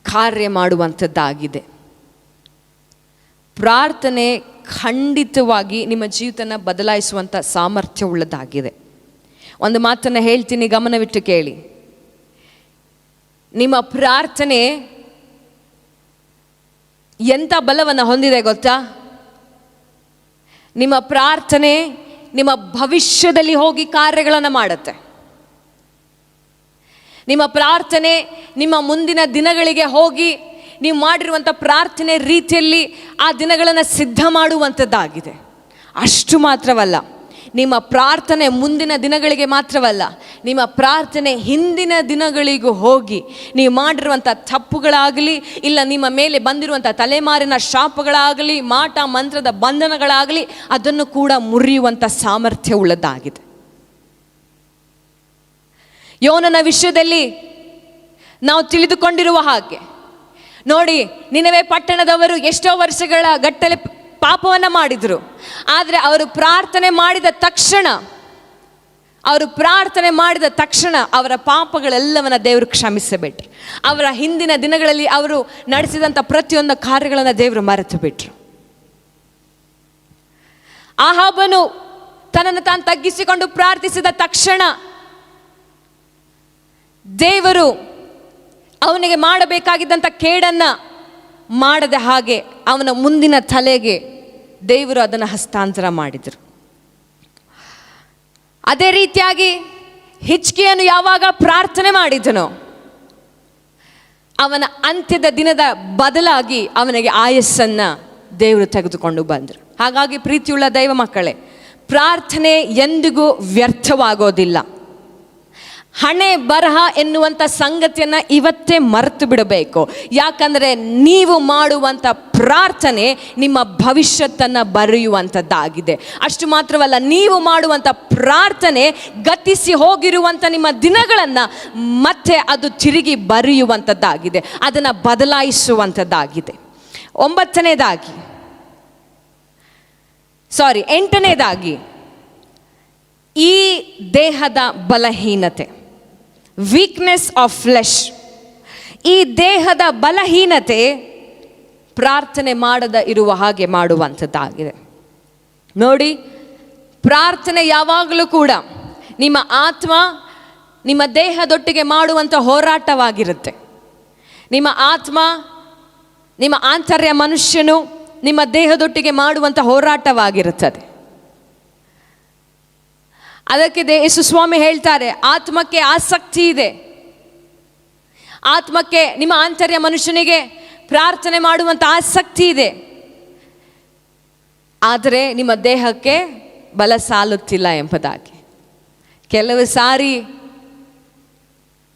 ಕಾರ್ಯ ಮಾಡುವಂಥದ್ದಾಗಿದೆ. ಪ್ರಾರ್ಥನೆ ಖಂಡಿತವಾಗಿ ನಿಮ್ಮ ಜೀವಿತನ ಬದಲಾಯಿಸುವಂಥ ಸಾಮರ್ಥ್ಯ ಉಳ್ಳದಾಗಿದೆ. ಒಂದು ಮಾತನ್ನು ಹೇಳ್ತೀನಿ, ಗಮನವಿಟ್ಟು ಕೇಳಿ. ನಿಮ್ಮ ಪ್ರಾರ್ಥನೆ ಎಂಥ ಬಲವನ್ನು ಹೊಂದಿದೆ ಗೊತ್ತಾ? ನಿಮ್ಮ ಪ್ರಾರ್ಥನೆ ನಿಮ್ಮ ಭವಿಷ್ಯದಲ್ಲಿ ಹೋಗಿ ಕಾರ್ಯಗಳನ್ನು ಮಾಡುತ್ತೆ. ನಿಮ್ಮ ಪ್ರಾರ್ಥನೆ ನಿಮ್ಮ ಮುಂದಿನ ದಿನಗಳಿಗೆ ಹೋಗಿ ನೀವು ಮಾಡಿರುವಂಥ ಪ್ರಾರ್ಥನೆ ರೀತಿಯಲ್ಲಿ ಆ ದಿನಗಳನ್ನು ಸಿದ್ಧ ಮಾಡುವಂಥದ್ದಾಗಿದೆ. ಅಷ್ಟು ಮಾತ್ರವಲ್ಲ, ನಿಮ್ಮ ಪ್ರಾರ್ಥನೆ ಮುಂದಿನ ದಿನಗಳಿಗೆ ಮಾತ್ರವಲ್ಲ, ನಿಮ್ಮ ಪ್ರಾರ್ಥನೆ ಹಿಂದಿನ ದಿನಗಳಿಗೂ ಹೋಗಿ ನೀವು ಮಾಡಿರುವಂಥ ತಪ್ಪುಗಳಾಗಲಿ, ಇಲ್ಲ ನಿಮ್ಮ ಮೇಲೆ ಬಂದಿರುವಂಥ ತಲೆಮಾರಿನ ಶಾಪಗಳಾಗಲಿ, ಮಾಟ ಮಂತ್ರದ ಬಂಧನಗಳಾಗಲಿ, ಅದನ್ನು ಕೂಡ ಮುರಿಯುವಂಥ ಸಾಮರ್ಥ್ಯ ಉಳ್ಳದ್ದಾಗಿದೆ. ಯೋನನ ವಿಷಯದಲ್ಲಿ ನಾವು ತಿಳಿದುಕೊಂಡಿರುವ ಹಾಗೆ ನೋಡಿ, ನಿನವೆ ಪಟ್ಟಣದವರು ಎಷ್ಟೋ ವರ್ಷಗಳ ಗಟ್ಟಲೆ ಪಾಪವನ್ನು ಮಾಡಿದರು. ಆದರೆ ಅವರು ಪ್ರಾರ್ಥನೆ ಮಾಡಿದ ತಕ್ಷಣ ಅವರ ಪಾಪಗಳೆಲ್ಲವನ್ನ ದೇವರು ಕ್ಷಮಿಸಿಬಿಟ್ರು. ಅವರ ಹಿಂದಿನ ದಿನಗಳಲ್ಲಿ ಅವರು ನಡೆಸಿದಂಥ ಪ್ರತಿಯೊಂದು ಕಾರ್ಯಗಳನ್ನು ದೇವರು ಮರೆತು ಬಿಟ್ರು. ಆಹಾಬನು ತನ್ನನ್ನು ತಾನು ತಗ್ಗಿಸಿಕೊಂಡು ಪ್ರಾರ್ಥಿಸಿದ ತಕ್ಷಣ ದೇವರು ಅವನಿಗೆ ಮಾಡಬೇಕಾಗಿದ್ದಂಥ ಕೇಡನ್ನ ಮಾಡದ ಹಾಗೆ ಅವನ ಮುಂದಿನ ತಲೆಗೆ ದೇವರು ಅದನ್ನು ಹಸ್ತಾಂತರ ಮಾಡಿದರು. ಅದೇ ರೀತಿಯಾಗಿ ಹಿಜ್ಕೀಯನು ಯಾವಾಗ ಪ್ರಾರ್ಥನೆ ಮಾಡಿದನೋ ಅವನ ಅಂತ್ಯದ ದಿನದ ಬದಲಾಗಿ ಅವನಿಗೆ ಆಯಸ್ಸನ್ನ ದೇವರು ತೆಗೆದುಕೊಂಡು ಬಂದರು. ಹಾಗಾಗಿ ಪ್ರೀತಿಯುಳ್ಳ ದೈವ ಮಕ್ಕಳೇ, ಪ್ರಾರ್ಥನೆ ಎಂದಿಗೂ ವ್ಯರ್ಥವಾಗೋದಿಲ್ಲ. ಹಣೆ ಬರಹ ಎನ್ನುವಂಥ ಸಂಗತಿಯನ್ನು ಇವತ್ತೇ ಮರೆತು ಬಿಡಬೇಕು. ಯಾಕಂದರೆ ನೀವು ಮಾಡುವಂಥ ಪ್ರಾರ್ಥನೆ ನಿಮ್ಮ ಭವಿಷ್ಯತ್ತನ್ನು ಬರೆಯುವಂಥದ್ದಾಗಿದೆ. ಅಷ್ಟು ಮಾತ್ರವಲ್ಲ, ನೀವು ಮಾಡುವಂಥ ಪ್ರಾರ್ಥನೆ ಗತಿಸಿ ಹೋಗಿರುವಂಥ ನಿಮ್ಮ ದಿನಗಳನ್ನು ಮತ್ತೆ ಅದು ತಿರುಗಿ ಬರೆಯುವಂಥದ್ದಾಗಿದೆ, ಅದನ್ನು ಬದಲಾಯಿಸುವಂಥದ್ದಾಗಿದೆ. 8ನೇದಾಗಿ ಈ ದೇಹದ ಬಲಹೀನತೆ, ವೀಕ್ನೆಸ್ ಆಫ್ ಫ್ಲೆಶ್. ಈ ದೇಹದ ಬಲಹೀನತೆ ಪ್ರಾರ್ಥನೆ ಮಾಡದ ಇರುವ ಹಾಗೆ ಮಾಡುವಂಥದ್ದಾಗಿದೆ. ನೋಡಿ, ಪ್ರಾರ್ಥನೆ ಯಾವಾಗಲೂ ಕೂಡ ನಿಮ್ಮ ಆತ್ಮ ನಿಮ್ಮ ದೇಹದೊಟ್ಟಿಗೆ ಮಾಡುವಂಥ ಹೋರಾಟವಾಗಿರುತ್ತೆ. ನಿಮ್ಮ ಆತ್ಮ, ನಿಮ್ಮ ಆಂತರ್ಯ ಮನುಷ್ಯನು ನಿಮ್ಮ ದೇಹದೊಟ್ಟಿಗೆ ಮಾಡುವಂಥ ಹೋರಾಟವಾಗಿರುತ್ತದೆ. ಅದಕ್ಕೆ ಯೇಸು ಸ್ವಾಮಿ ಹೇಳ್ತಾರೆ, ಆತ್ಮಕ್ಕೆ ಆಸಕ್ತಿ ಇದೆ. ಆತ್ಮಕ್ಕೆ, ನಿಮ್ಮ ಆಂತರ್ಯ ಮನುಷ್ಯನಿಗೆ ಪ್ರಾರ್ಥನೆ ಮಾಡುವಂಥ ಆಸಕ್ತಿ ಇದೆ. ಆದರೆ ನಿಮ್ಮ ದೇಹಕ್ಕೆ ಬಲ ಸಾಲುತ್ತಿಲ್ಲ ಎಂಬುದಾಗಿ. ಕೆಲವು ಸಾರಿ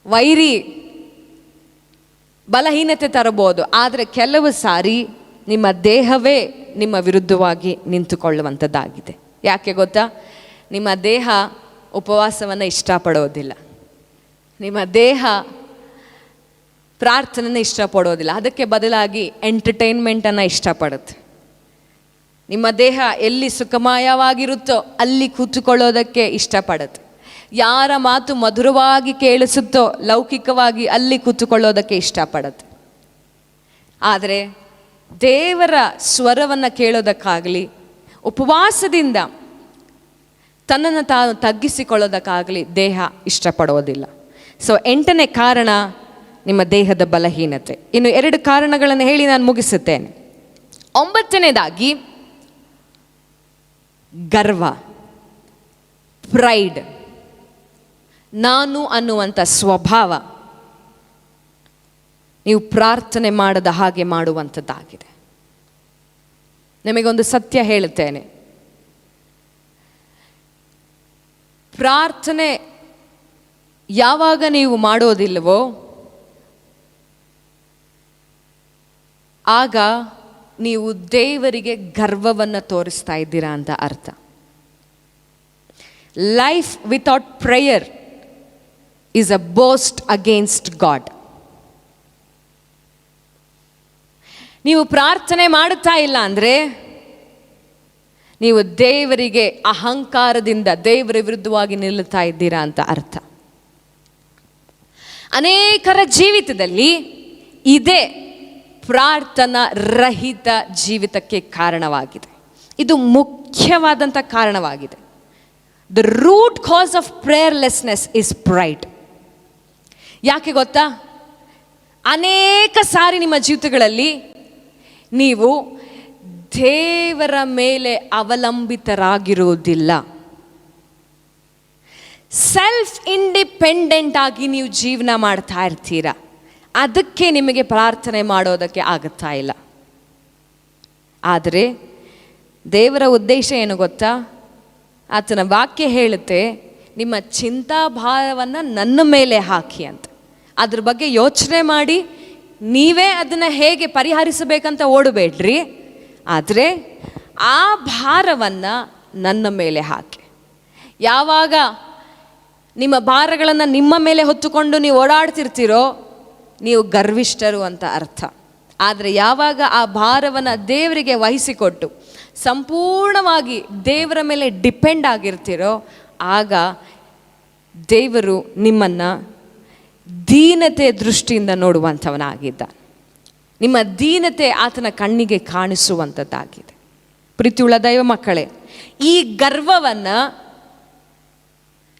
ವೈರಿ ಬಲಹೀನತೆ ತರಬಹುದು, ಆದರೆ ಕೆಲವು ಸಾರಿ ನಿಮ್ಮ ದೇಹವೇ ನಿಮ್ಮ ವಿರುದ್ಧವಾಗಿ ನಿಂತುಕೊಳ್ಳುವಂಥದ್ದಾಗಿದೆ. ಯಾಕೆ ಗೊತ್ತಾ? ನಿಮ್ಮ ದೇಹ ಉಪವಾಸವನ್ನು ಇಷ್ಟಪಡೋದಿಲ್ಲ, ನಿಮ್ಮ ದೇಹ ಪ್ರಾರ್ಥನೆಯನ್ನು ಇಷ್ಟಪಡೋದಿಲ್ಲ. ಅದಕ್ಕೆ ಬದಲಾಗಿ ಎಂಟರ್ಟೈನ್ಮೆಂಟನ್ನು ಇಷ್ಟಪಡುತ್ತೆ. ನಿಮ್ಮ ದೇಹ ಎಲ್ಲಿ ಸುಖಮಯವಾಗಿರುತ್ತೋ ಅಲ್ಲಿ ಕೂತುಕೊಳ್ಳೋದಕ್ಕೆ ಇಷ್ಟಪಡುತ್ತೆ. ಯಾರ ಮಾತು ಮಧುರವಾಗಿ ಕೇಳಿಸುತ್ತೋ ಲೌಕಿಕವಾಗಿ ಅಲ್ಲಿ ಕೂತುಕೊಳ್ಳೋದಕ್ಕೆ ಇಷ್ಟಪಡುತ್ತೆ. ಆದರೆ ದೇವರ ಸ್ವರವನ್ನು ಕೇಳೋದಕ್ಕಾಗಲಿ, ಉಪವಾಸದಿಂದ ತನ್ನನ್ನು ತಾನು ತಗ್ಗಿಸಿಕೊಳ್ಳೋದಕ್ಕಾಗಲಿ ದೇಹ ಇಷ್ಟಪಡೋದಿಲ್ಲ. 8ನೇ ಕಾರಣ ನಿಮ್ಮ ದೇಹದ ಬಲಹೀನತೆ. ಇನ್ನು 2 ಕಾರಣಗಳನ್ನು ಹೇಳಿ ನಾನು ಮುಗಿಸುತ್ತೇನೆ. 9ನೇದಾಗಿ ಗರ್ವ, ಪ್ರೈಡ್, ನಾನು ಅನ್ನುವಂಥ ಸ್ವಭಾವ ನೀವು ಪ್ರಾರ್ಥನೆ ಮಾಡದ ಹಾಗೆ ಮಾಡುವಂಥದ್ದಾಗಿದೆ. ನಿಮಗೊಂದು ಸತ್ಯ ಹೇಳುತ್ತೇನೆ, ಪ್ರಾರ್ಥನೆ ಯಾವಾಗ ನೀವು ಮಾಡೋದಿಲ್ಲವೋ ಆಗ ನೀವು ದೇವರಿಗೆ ಗರ್ವವನ್ನು ತೋರಿಸ್ತಾ ಇದ್ದೀರಾ ಅಂತ ಅರ್ಥ. Life without prayer is a boast against god. ನೀವು ಪ್ರಾರ್ಥನೆ ಮಾಡುತ್ತಾ ಇಲ್ಲ ಅಂದರೆ ನೀವು ದೇವರಿಗೆ ಅಹಂಕಾರದಿಂದ ದೇವರ ವಿರುದ್ಧವಾಗಿ ನಿಲ್ಲುತ್ತಾ ಇದ್ದೀರಾ ಅಂತ ಅರ್ಥ. ಅನೇಕರ ಜೀವಿತದಲ್ಲಿ ಇದೇ ಪ್ರಾರ್ಥನಾ ರಹಿತ ಜೀವಿತಕ್ಕೆ ಕಾರಣವಾಗಿದೆ. ಇದು ಮುಖ್ಯವಾದಂಥ ಕಾರಣವಾಗಿದೆ. The root cause of prayerlessness is pride. ಯಾಕೆ ಗೊತ್ತಾ? ಅನೇಕ ಸಾರಿ ನಿಮ್ಮ ಜೀವಿತಗಳಲ್ಲಿ ನೀವು ದೇವರ ಮೇಲೆ ಅವಲಂಬಿತರಾಗಿರುವುದಿಲ್ಲ. ಸೆಲ್ಫ್ ಇಂಡಿಪೆಂಡೆಂಟ್ ಆಗಿ ನೀವು ಜೀವನ ಮಾಡ್ತಾ ಇರ್ತೀರ. ಅದಕ್ಕೆ ನಿಮಗೆ ಪ್ರಾರ್ಥನೆ ಮಾಡೋದಕ್ಕೆ ಆಗುತ್ತಾ ಇಲ್ಲ. ಆದರೆ ದೇವರ ಉದ್ದೇಶ ಏನು ಗೊತ್ತಾ? ಆತನ ವಾಕ್ಯ ಹೇಳುತ್ತೆ, ನಿಮ್ಮ ಚಿಂತಾಭಾರವನ್ನು ನನ್ನ ಮೇಲೆ ಹಾಕಿ ಅಂತ. ಅದ್ರ ಬಗ್ಗೆ ಯೋಚನೆ ಮಾಡಿ ನೀವೇ ಅದನ್ನು ಹೇಗೆ ಪರಿಹರಿಸಬೇಕಂತ ಓಡಬೇಡ್ರಿ. ಆದರೆ ಆ ಭಾರವನ್ನು ನನ್ನ ಮೇಲೆ ಹಾಕಿ. ಯಾವಾಗ ನಿಮ್ಮ ಭಾರಗಳನ್ನು ನಿಮ್ಮ ಮೇಲೆ ಹೊತ್ತುಕೊಂಡು ನೀವು ಓಡಾಡ್ತಿರ್ತೀರೋ ನೀವು ಗರ್ವಿಷ್ಠರು ಅಂತ ಅರ್ಥ. ಆದರೆ ಯಾವಾಗ ಆ ಭಾರವನ್ನು ದೇವರಿಗೆ ವಹಿಸಿಕೊಟ್ಟು ಸಂಪೂರ್ಣವಾಗಿ ದೇವರ ಮೇಲೆ ಡಿಪೆಂಡ್ ಆಗಿರ್ತೀರೋ, ಆಗ ದೇವರು ನಿಮ್ಮನ್ನು ದೀನತೆ ದೃಷ್ಟಿಯಿಂದ ನೋಡುವಂಥವನಾಗಿದ್ದ. ನಿಮ್ಮ ದೀನತೆ ಆತನ ಕಣ್ಣಿಗೆ ಕಾಣಿಸುವಂಥದ್ದಾಗಿದೆ. ಪ್ರೀತಿಯುಳ್ಳ ದೈವ ಮಕ್ಕಳೇ, ಈ ಗರ್ವವನ್ನು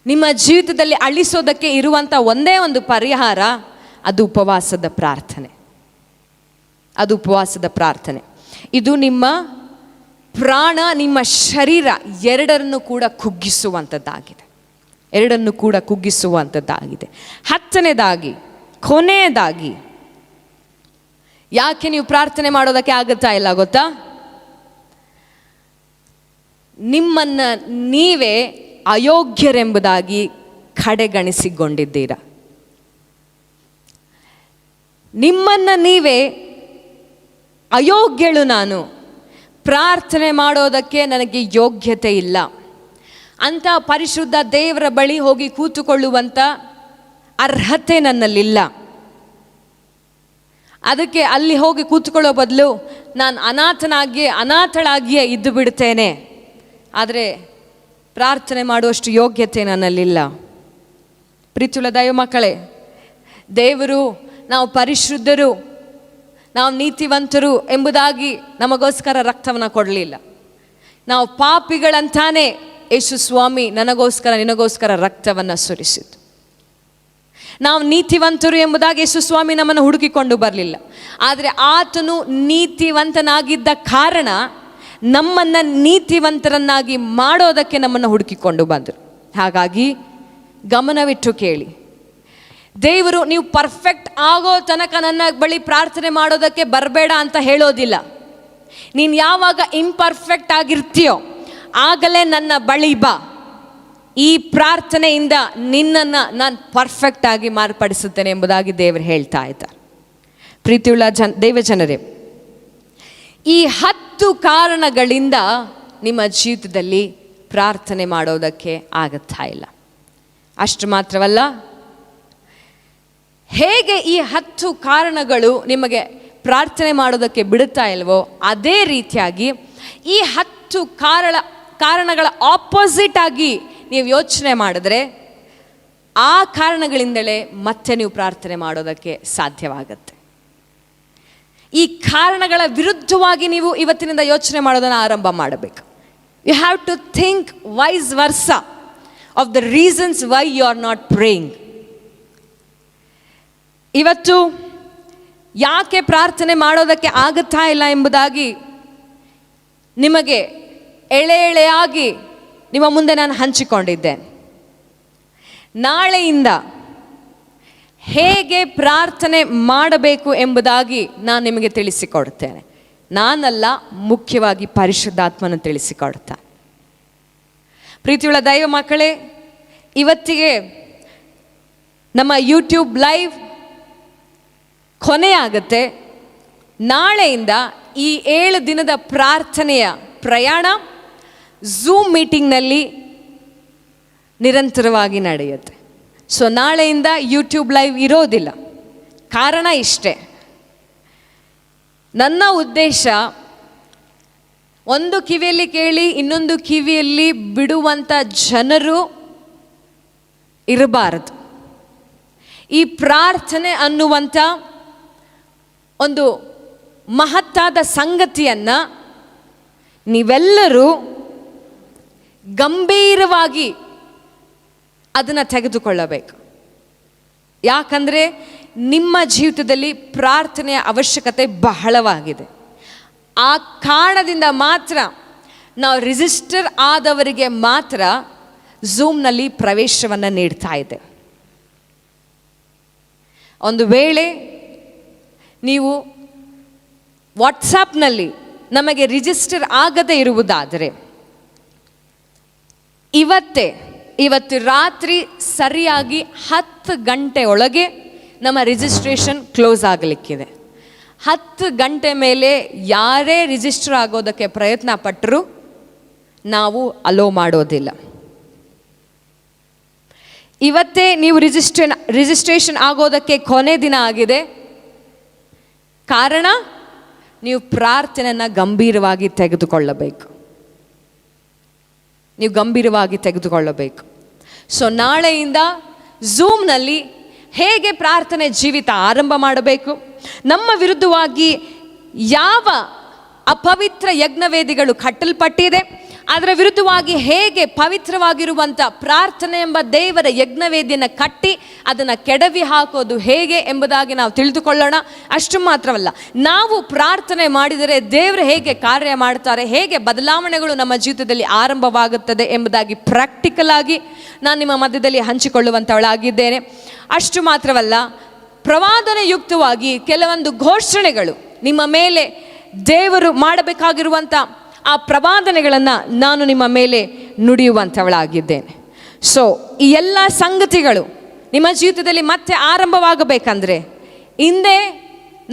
ನಿಮ್ಮ ಜೀವಿತದಲ್ಲಿ ಅಳಿಸೋದಕ್ಕೆ ಇರುವಂಥ ಒಂದೇ ಒಂದು ಪರಿಹಾರ, ಅದು ಉಪವಾಸದ ಪ್ರಾರ್ಥನೆ. ಅದು ಉಪವಾಸದ ಪ್ರಾರ್ಥನೆ. ಇದು ನಿಮ್ಮ ಪ್ರಾಣ, ನಿಮ್ಮ ಶರೀರ ಎರಡರನ್ನು ಕೂಡ ಕುಗ್ಗಿಸುವಂಥದ್ದಾಗಿದೆ. ಎರಡನ್ನು ಕೂಡ ಕುಗ್ಗಿಸುವಂಥದ್ದಾಗಿದೆ. 10ನೇದಾಗಿ, ಕೊನೆಯದಾಗಿ, ಯಾಕೆ ನೀವು ಪ್ರಾರ್ಥನೆ ಮಾಡೋದಕ್ಕೆ ಆಗುತ್ತಾ ಇಲ್ಲ ಗೊತ್ತಾ? ನಿಮ್ಮನ್ನು ನೀವೇ ಅಯೋಗ್ಯರೆಂಬುದಾಗಿ ಕಡೆಗಣಿಸಿಕೊಂಡಿದ್ದೀರಾ. ನಿಮ್ಮನ್ನು ನೀವೇ ಅಯೋಗ್ಯಳು, ನಾನು ಪ್ರಾರ್ಥನೆ ಮಾಡೋದಕ್ಕೆ ನನಗೆ ಯೋಗ್ಯತೆ ಇಲ್ಲ ಅಂತ ಪರಿಶುದ್ಧ ದೇವರ ಬಳಿ ಹೋಗಿ ಕೂತುಕೊಳ್ಳುವಂಥ ಅರ್ಹತೆ ನನ್ನಲ್ಲಿಲ್ಲ. ಅದಕ್ಕೆ ಅಲ್ಲಿ ಹೋಗಿ ಕೂತ್ಕೊಳ್ಳೋ ಬದಲು ನಾನು ಅನಾಥಳಾಗಿಯೇ ಇದ್ದು ಬಿಡ್ತೇನೆ, ಆದರೆ ಪ್ರಾರ್ಥನೆ ಮಾಡುವಷ್ಟು ಯೋಗ್ಯತೆ ನನ್ನಲ್ಲಿಲ್ಲ. ಪ್ರೀತಿಯುಳ್ಳ ದೈವ ಮಕ್ಕಳೇ, ದೇವರು ನಾವು ಪರಿಶುದ್ಧರು, ನಾವು ನೀತಿವಂತರು ಎಂಬುದಾಗಿ ನಮಗೋಸ್ಕರ ರಕ್ತವನ್ನು ಕೊಡಲಿಲ್ಲ. ನಾವು ಪಾಪಿಗಳಂತಾನೆ ಯೇಸು ಸ್ವಾಮಿ ನನಗೋಸ್ಕರ ನಿನಗೋಸ್ಕರ ರಕ್ತವನ್ನು ಸುರಿಸಿತು. ನಾವು ನೀತಿವಂತರು ಎಂಬುದಾಗಿ ಯೇಸು ಸ್ವಾಮಿ ನಮ್ಮನ್ನು ಹುಡುಕಿಕೊಂಡು ಬರಲಿಲ್ಲ. ಆದರೆ ಆತನು ನೀತಿವಂತನಾಗಿದ್ದ ಕಾರಣ ನಮ್ಮನ್ನು ನೀತಿವಂತರನ್ನಾಗಿ ಮಾಡೋದಕ್ಕೆ ನಮ್ಮನ್ನು ಹುಡುಕಿಕೊಂಡು ಬಂದರು. ಹಾಗಾಗಿ ಗಮನವಿಟ್ಟು ಕೇಳಿ, ದೇವರು ನೀವು ಪರ್ಫೆಕ್ಟ್ ಆಗೋ ತನಕ ನನ್ನ ಬಳಿ ಪ್ರಾರ್ಥನೆ ಮಾಡೋದಕ್ಕೆ ಬರಬೇಡ ಅಂತ ಹೇಳೋದಿಲ್ಲ. ನೀನು ಯಾವಾಗ ಇಂಪರ್ಫೆಕ್ಟ್ ಆಗಿರ್ತೀಯೋ ಆಗಲೇ ನನ್ನ ಬಳಿ ಬಾ. ಈ ಪ್ರಾರ್ಥನೆಯಿಂದ ನಿನ್ನನ್ನು ನಾನು ಪರ್ಫೆಕ್ಟ್ ಆಗಿ ಮಾರ್ಪಡಿಸುತ್ತೇನೆ ಎಂಬುದಾಗಿ ದೇವರು ಹೇಳ್ತಾ ಇದ್ದಾರೆ. ಪ್ರೀತಿಯುಳ್ಳ ದೇವಜನರೇ, ಈ 10 ಕಾರಣಗಳಿಂದ ನಿಮ್ಮ ಜೀವಿತದಲ್ಲಿ ಪ್ರಾರ್ಥನೆ ಮಾಡೋದಕ್ಕೆ ಆಗುತ್ತಾ ಇಲ್ಲ. ಅಷ್ಟು ಮಾತ್ರವಲ್ಲ, ಹೇಗೆ ಈ 10 ಕಾರಣಗಳು ನಿಮಗೆ ಪ್ರಾರ್ಥನೆ ಮಾಡೋದಕ್ಕೆ ಬಿಡುತ್ತಾ ಇಲ್ವೋ, ಅದೇ ರೀತಿಯಾಗಿ ಈ 10 ಕಾರಣಗಳ ಆಪೋಸಿಟ್ ಆಗಿ ನೀವು ಯೋಚನೆ ಮಾಡಿದ್ರೆ ಆ ಕಾರಣಗಳಿಂದಲೇ ಮತ್ತೆ ನೀವು ಪ್ರಾರ್ಥನೆ ಮಾಡೋದಕ್ಕೆ ಸಾಧ್ಯವಾಗುತ್ತೆ. ಈ ಕಾರಣಗಳ ವಿರುದ್ಧವಾಗಿ ನೀವು ಇವತ್ತಿನಿಂದ ಯೋಚನೆ ಮಾಡೋದನ್ನು ಆರಂಭ ಮಾಡಬೇಕು. You have to think vice versa of the reasons why you are not praying. ಇವತ್ತು ಯಾಕೆ ಪ್ರಾರ್ಥನೆ ಮಾಡೋದಕ್ಕೆ ಆಗುತ್ತಾ ಇಲ್ಲ ಎಂಬುದಾಗಿ ನಿಮಗೆ ಎಳೆಯಾಗಿ ನಿಮ್ಮ ಮುಂದೆ ನಾನು ಹಂಚಿಕೊಂಡಿದ್ದೇನೆ. ನಾಳೆಯಿಂದ ಹೇಗೆ ಪ್ರಾರ್ಥನೆ ಮಾಡಬೇಕು ಎಂಬುದಾಗಿ ನಾನು ನಿಮಗೆ ತಿಳಿಸಿಕೊಡ್ತೇನೆ. ನಾನಲ್ಲ, ಮುಖ್ಯವಾಗಿ ಪರಿಶುದ್ಧಾತ್ಮನು ತಿಳಿಸಿಕೊಡ್ತಾ. ಪ್ರೀತಿಯುಳ್ಳ ದೈವ ಮಕ್ಕಳೇ, ಇವತ್ತಿಗೆ ನಮ್ಮ ಯೂಟ್ಯೂಬ್ ಲೈವ್ ಕೊನೆಯಾಗುತ್ತೆ. ನಾಳೆಯಿಂದ ಈ 7 ದಿನದ ಪ್ರಾರ್ಥನೆಯ ಪ್ರಯಾಣ ಝೂಮ್ ಮೀಟಿಂಗ್ನಲ್ಲಿ ನಿರಂತರವಾಗಿ ನಡೆಯುತ್ತೆ. ಸೊ ನಾಳೆಯಿಂದ ಯೂಟ್ಯೂಬ್ ಲೈವ್ ಇರೋದಿಲ್ಲ. ಕಾರಣ ಇಷ್ಟೇ, ನನ್ನ ಉದ್ದೇಶ ಒಂದು ಕಿವಿಯಲ್ಲಿ ಕೇಳಿ ಇನ್ನೊಂದು ಕಿವಿಯಲ್ಲಿ ಬಿಡುವಂಥ ಜನರು ಇರಬಾರದು. ಈ ಪ್ರಾರ್ಥನೆ ಅನ್ನುವಂಥ ಒಂದು ಮಹತ್ತಾದ ಸಂಗತಿಯನ್ನು ನೀವೆಲ್ಲರೂ ಗಂಭೀರವಾಗಿ ಅದನ್ನು ತೆಗೆದುಕೊಳ್ಳಬೇಕು. ಯಾಕಂದರೆ ನಿಮ್ಮ ಜೀವಿತದಲ್ಲಿ ಪ್ರಾರ್ಥನೆಯ ಅವಶ್ಯಕತೆ ಬಹಳವಾಗಿದೆ. ಆ ಕಾರಣದಿಂದ ಮಾತ್ರ ನಾವು ರಿಜಿಸ್ಟರ್ ಆದವರಿಗೆ ಮಾತ್ರ ಝೂಮ್ನಲ್ಲಿ ಪ್ರವೇಶವನ್ನು ನೀಡ್ತಾ ಇದೆ. ಒಂದು ವೇಳೆ ನೀವು ವಾಟ್ಸಾಪ್ನಲ್ಲಿ ನಮಗೆ ರಿಜಿಸ್ಟರ್ ಆಗದೇ ಇರುವುದಾದರೆ ಇವತ್ತು ರಾತ್ರಿ ಸರಿಯಾಗಿ 10 ಗಂಟೆ ಒಳಗೆ ನಮ್ಮ ರಿಜಿಸ್ಟ್ರೇಷನ್ ಕ್ಲೋಸ್ ಆಗಲಿಕ್ಕಿದೆ. 10 ಗಂಟೆ ಮೇಲೆ ಯಾರೇ ರಿಜಿಸ್ಟರ್ ಆಗೋದಕ್ಕೆ ಪ್ರಯತ್ನ ಪಟ್ಟರೂ ನಾವು ಅಲೋ ಮಾಡೋದಿಲ್ಲ. ಇವತ್ತೇ ನೀವು ರಿಜಿಸ್ಟ್ರೇಷನ್ ಆಗೋದಕ್ಕೆ ಕೊನೆ ದಿನ ಆಗಿದೆ. ಕಾರಣ ನೀವು ಪ್ರಾರ್ಥನೆಯನ್ನು ಗಂಭೀರವಾಗಿ ತೆಗೆದುಕೊಳ್ಳಬೇಕು. ನೀವು ಗಂಭೀರವಾಗಿ ತೆಗೆದುಕೊಳ್ಳಬೇಕು. ಸೊ ನಾಳೆಯಿಂದ ಝೂಮ್ನಲ್ಲಿ ಹೇಗೆ ಪ್ರಾರ್ಥನೆ ಜೀವಿತ ಆರಂಭ ಮಾಡಬೇಕು, ನಮ್ಮ ವಿರುದ್ಧವಾಗಿ ಯಾವ ಅಪವಿತ್ರ ಯಜ್ಞವೇದಿಗಳು ಕಟ್ಟಲ್ಪಟ್ಟಿದೆ, ಅದರ ವಿರುದ್ಧವಾಗಿ ಹೇಗೆ ಪವಿತ್ರವಾಗಿರುವಂಥ ಪ್ರಾರ್ಥನೆ ಎಂಬ ದೇವರ ಯಜ್ಞವೇದಿಯನ್ನು ಕಟ್ಟಿ ಅದನ್ನು ಕೆಡವಿ ಹಾಕೋದು ಹೇಗೆ ಎಂಬುದಾಗಿ ನಾವು ತಿಳಿದುಕೊಳ್ಳೋಣ. ಅಷ್ಟು ಮಾತ್ರವಲ್ಲ, ನಾವು ಪ್ರಾರ್ಥನೆ ಮಾಡಿದರೆ ದೇವರು ಹೇಗೆ ಕಾರ್ಯ ಮಾಡ್ತಾರೆ, ಹೇಗೆ ಬದಲಾವಣೆಗಳು ನಮ್ಮ ಜೀವಿತದಲ್ಲಿ ಆರಂಭವಾಗುತ್ತದೆ ಎಂಬುದಾಗಿ ಪ್ರಾಕ್ಟಿಕಲ್ ಆಗಿ ನಾನು ನಿಮ್ಮ ಮಧ್ಯದಲ್ಲಿ ಹಂಚಿಕೊಳ್ಳುವಂಥವಳಾಗಿದ್ದೇನೆ. ಅಷ್ಟು ಮಾತ್ರವಲ್ಲ, ಪ್ರವಾದನೆಯುಕ್ತವಾಗಿ ಕೆಲವೊಂದು ಘೋಷಣೆಗಳು ನಿಮ್ಮ ಮೇಲೆ ದೇವರು ಮಾಡಬೇಕಾಗಿರುವಂಥ ಆ ಪ್ರವಾದನೆಗಳನ್ನು ನಾನು ನಿಮ್ಮ ಮೇಲೆ ನುಡಿಯುವಂಥವಳಾಗಿದ್ದೇನೆ. ಸೊ ಈ ಎಲ್ಲ ಸಂಗತಿಗಳು ನಿಮ್ಮ ಜೀವಿತದಲ್ಲಿ ಮತ್ತೆ ಆರಂಭವಾಗಬೇಕಂದ್ರೆ ಹಿಂದೆ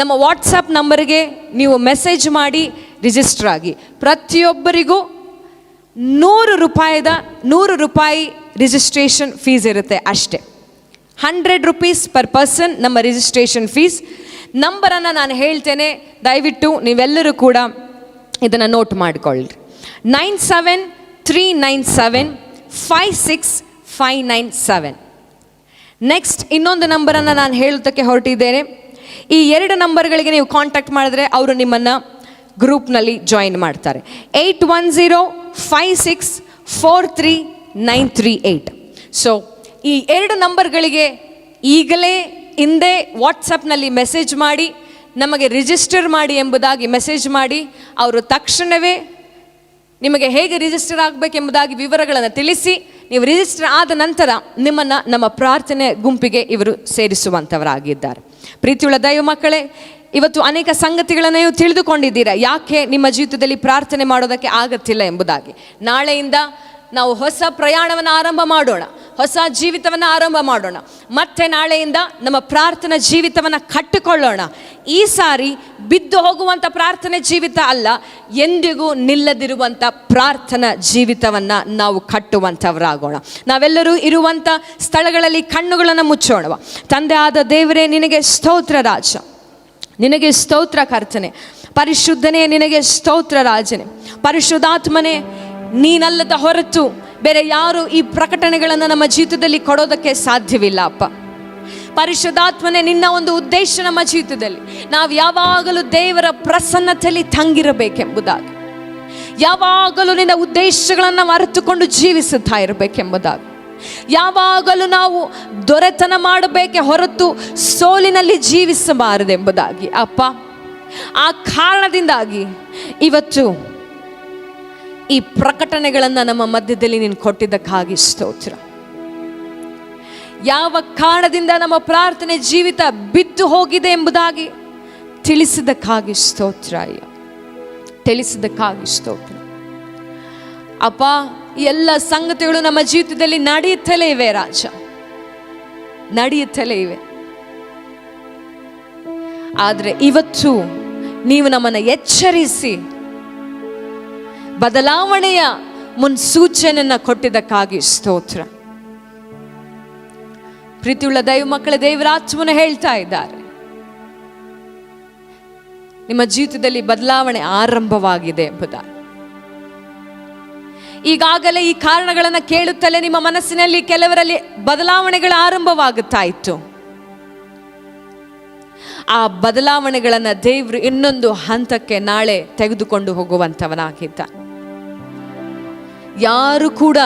ನಮ್ಮ ವಾಟ್ಸಪ್ ನಂಬರ್ಗೆ ನೀವು ಮೆಸೇಜ್ ಮಾಡಿ ರಿಜಿಸ್ಟರ್ ಆಗಿ. ಪ್ರತಿಯೊಬ್ಬರಿಗೂ ₹100 ರಿಜಿಸ್ಟ್ರೇಷನ್ ಫೀಸ್ ಇರುತ್ತೆ ಅಷ್ಟೇ. ₹100 ಪರ್ ಪರ್ಸನ್ ನಮ್ಮ ರಿಜಿಸ್ಟ್ರೇಷನ್ ಫೀಸ್. ನಂಬರನ್ನು ನಾನು ಹೇಳ್ತೇನೆ, ದಯವಿಟ್ಟು ನೀವೆಲ್ಲರೂ ಕೂಡ ಇದನ್ನು ನೋಟ್ ಮಾಡಿಕೊಳ್ಳಿ. 9739756597. ನೆಕ್ಸ್ಟ್ ಇನ್ನೊಂದು ನಂಬರನ್ನು ನಾನು ಹೇಳೋದಕ್ಕೆ ಹೊರಟಿದ್ದೇನೆ. ಈ 2 ನಂಬರ್ಗಳಿಗೆ ನೀವು ಕಾಂಟ್ಯಾಕ್ಟ್ ಮಾಡಿದ್ರೆ ಅವರು ನಿಮ್ಮನ್ನು ಗ್ರೂಪ್ನಲ್ಲಿ ಜಾಯಿನ್ ಮಾಡ್ತಾರೆ. 8105643938. ಸೊ ಈ 2 ನಂಬರ್ಗಳಿಗೆ ಈಗಲೇ ಹಿಂದೆ ವಾಟ್ಸಪ್ನಲ್ಲಿ ಮೆಸೇಜ್ ಮಾಡಿ ನಮಗೆ ರಿಜಿಸ್ಟರ್ ಮಾಡಿ ಎಂಬುದಾಗಿ ಮೆಸೇಜ್ ಮಾಡಿ, ಅವರು ತಕ್ಷಣವೇ ನಿಮಗೆ ಹೇಗೆ ರಿಜಿಸ್ಟರ್ ಆಗಬೇಕೆಂಬುದಾಗಿ ವಿವರಗಳನ್ನು ತಿಳಿಸಿ, ನೀವು ರಿಜಿಸ್ಟರ್ ಆದ ನಂತರ ನಿಮ್ಮನ್ನು ನಮ್ಮ ಪ್ರಾರ್ಥನೆ ಗುಂಪಿಗೆ ಇವರು ಸೇರಿಸುವಂಥವರಾಗಿದ್ದಾರೆ. ಪ್ರೀತಿಯುಳ್ಳ ದೈವ ಮಕ್ಕಳೇ, ಇವತ್ತು ಅನೇಕ ಸಂಗತಿಗಳನ್ನು ನೀವು ತಿಳಿದುಕೊಂಡಿದ್ದೀರಾ, ಯಾಕೆ ನಿಮ್ಮ ಜೀವಿತದಲ್ಲಿ ಪ್ರಾರ್ಥನೆ ಮಾಡೋದಕ್ಕೆ ಆಗುತ್ತಿಲ್ಲ ಎಂಬುದಾಗಿ. ನಾಳೆಯಿಂದ ನಾವು ಹೊಸ ಪ್ರಯಾಣವನ್ನು ಆರಂಭ ಮಾಡೋಣ, ಹೊಸ ಜೀವಿತವನ್ನು ಆರಂಭ ಮಾಡೋಣ. ಮತ್ತೆ ನಾಳೆಯಿಂದ ನಮ್ಮ ಪ್ರಾರ್ಥನಾ ಜೀವಿತವನ್ನು ಕಟ್ಟಿಕೊಳ್ಳೋಣ. ಈ ಸಾರಿ ಬಿದ್ದು ಹೋಗುವಂಥ ಪ್ರಾರ್ಥನೆ ಜೀವಿತ ಅಲ್ಲ, ಎಂದಿಗೂ ನಿಲ್ಲದಿರುವಂಥ ಪ್ರಾರ್ಥನಾ ಜೀವಿತವನ್ನು ನಾವು ಕಟ್ಟುವಂಥವರಾಗೋಣ. ನಾವೆಲ್ಲರೂ ಇರುವಂಥ ಸ್ಥಳಗಳಲ್ಲಿ ಕಣ್ಣುಗಳನ್ನು ಮುಚ್ಚೋಣ. ತಂದೆ ಆದ ದೇವರೇ, ನಿನಗೆ ಸ್ತೋತ್ರ ರಾಜ, ನಿನಗೆ ಸ್ತೋತ್ರ ಕರ್ತನೆ, ಪರಿಶುದ್ಧನೇ ನಿನಗೆ ಸ್ತೋತ್ರ ರಾಜನೇ. ಪರಿಶುದ್ಧಾತ್ಮನೇ, ನೀನಲ್ಲದ ಹೊರತು ಬೇರೆ ಯಾರು ಈ ಪ್ರಕಟಣೆಗಳನ್ನು ನಮ್ಮ ಜೀವಿತದಲ್ಲಿ ಕೊಡೋದಕ್ಕೆ ಸಾಧ್ಯವಿಲ್ಲ ಅಪ್ಪ. ಪರಿಶುದ್ಧಾತ್ಮನೇ, ನಿನ್ನ ಒಂದು ಉದ್ದೇಶ ನಮ್ಮ ಜೀವಿತದಲ್ಲಿ ನಾವು ಯಾವಾಗಲೂ ದೇವರ ಪ್ರಸನ್ನತೆಯಲ್ಲಿ ತಂಗಿರಬೇಕೆಂಬುದಾಗಿ, ಯಾವಾಗಲೂ ನಿನ್ನ ಉದ್ದೇಶಗಳನ್ನು ಅರಿತುಕೊಂಡು ಜೀವಿಸುತ್ತಾ ಇರಬೇಕೆಂಬುದಾಗಿ, ಯಾವಾಗಲೂ ನಾವು ದೊರೆತನ ಮಾಡಬೇಕೆ ಹೊರತು ಸೋಲಿನಲ್ಲಿ ಜೀವಿಸಬಾರದೆಂಬುದಾಗಿ ಅಪ್ಪ. ಆ ಕಾರಣದಿಂದಾಗಿ ಇವತ್ತು ಈ ಪ್ರಕಟಣೆಗಳನ್ನು ನಮ್ಮ ಮಧ್ಯದಲ್ಲಿ ನೀನು ಕೊಟ್ಟಿದ್ದಕ್ಕಾಗಿ ಸ್ತೋತ್ರ. ಯಾವ ಕಾರಣದಿಂದ ನಮ್ಮ ಪ್ರಾರ್ಥನೆ ಜೀವಿತ ಬಿದ್ದು ಹೋಗಿದೆ ಎಂಬುದಾಗಿ ತಿಳಿಸಿದ್ದಕ್ಕಾಗಿ ಸ್ತೋತ್ರ ಅಯ್ಯ, ತಿಳಿಸಿದ್ದಕ್ಕಾಗಿ ಸ್ತೋತ್ರ ಅಪ್ಪ. ಎಲ್ಲ ಸಂಗತಿಗಳು ನಮ್ಮ ಜೀವಿತದಲ್ಲಿ ನಡೆಯುತ್ತಲೇ ಇವೆ ರಾಜ, ನಡೆಯುತ್ತಲೇ ಇವೆ. ಆದರೆ ಇವತ್ತು ನೀವು ನಮ್ಮನ್ನು ಎಚ್ಚರಿಸಿ ಬದಲಾವಣೆಯ ಮುನ್ಸೂಚನೆಯನ್ನು ಕೊಟ್ಟಿದ್ದಕ್ಕಾಗಿ ಸ್ತೋತ್ರ. ಪ್ರೀತಿಯುಳ್ಳ ದೈವ ಮಕ್ಕಳ, ದೇವರಾತ್ಮನು ಹೇಳ್ತಾ ಇದ್ದಾರೆ, ನಿಮ್ಮ ಜೀವಿತದಲ್ಲಿ ಬದಲಾವಣೆ ಆರಂಭವಾಗಿದೆ ಎಂಬುದಾಗಿ. ಈಗಾಗಲೇ ಈ ಕಾರಣಗಳನ್ನು ಕೇಳುತ್ತಲೇ ನಿಮ್ಮ ಮನಸ್ಸಿನಲ್ಲಿ ಕೆಲವರಲ್ಲಿ ಬದಲಾವಣೆಗಳ ಆರಂಭವಾಗುತ್ತಾ ಇತ್ತು. ಆ ಬದಲಾವಣೆಗಳನ್ನು ದೇವರು ಇನ್ನೊಂದು ಹಂತಕ್ಕೆ ನಾಳೆ ತೆಗೆದುಕೊಂಡು ಹೋಗುವಂಥವನಾಗಿದ್ದ. ಯಾರು ಕೂಡ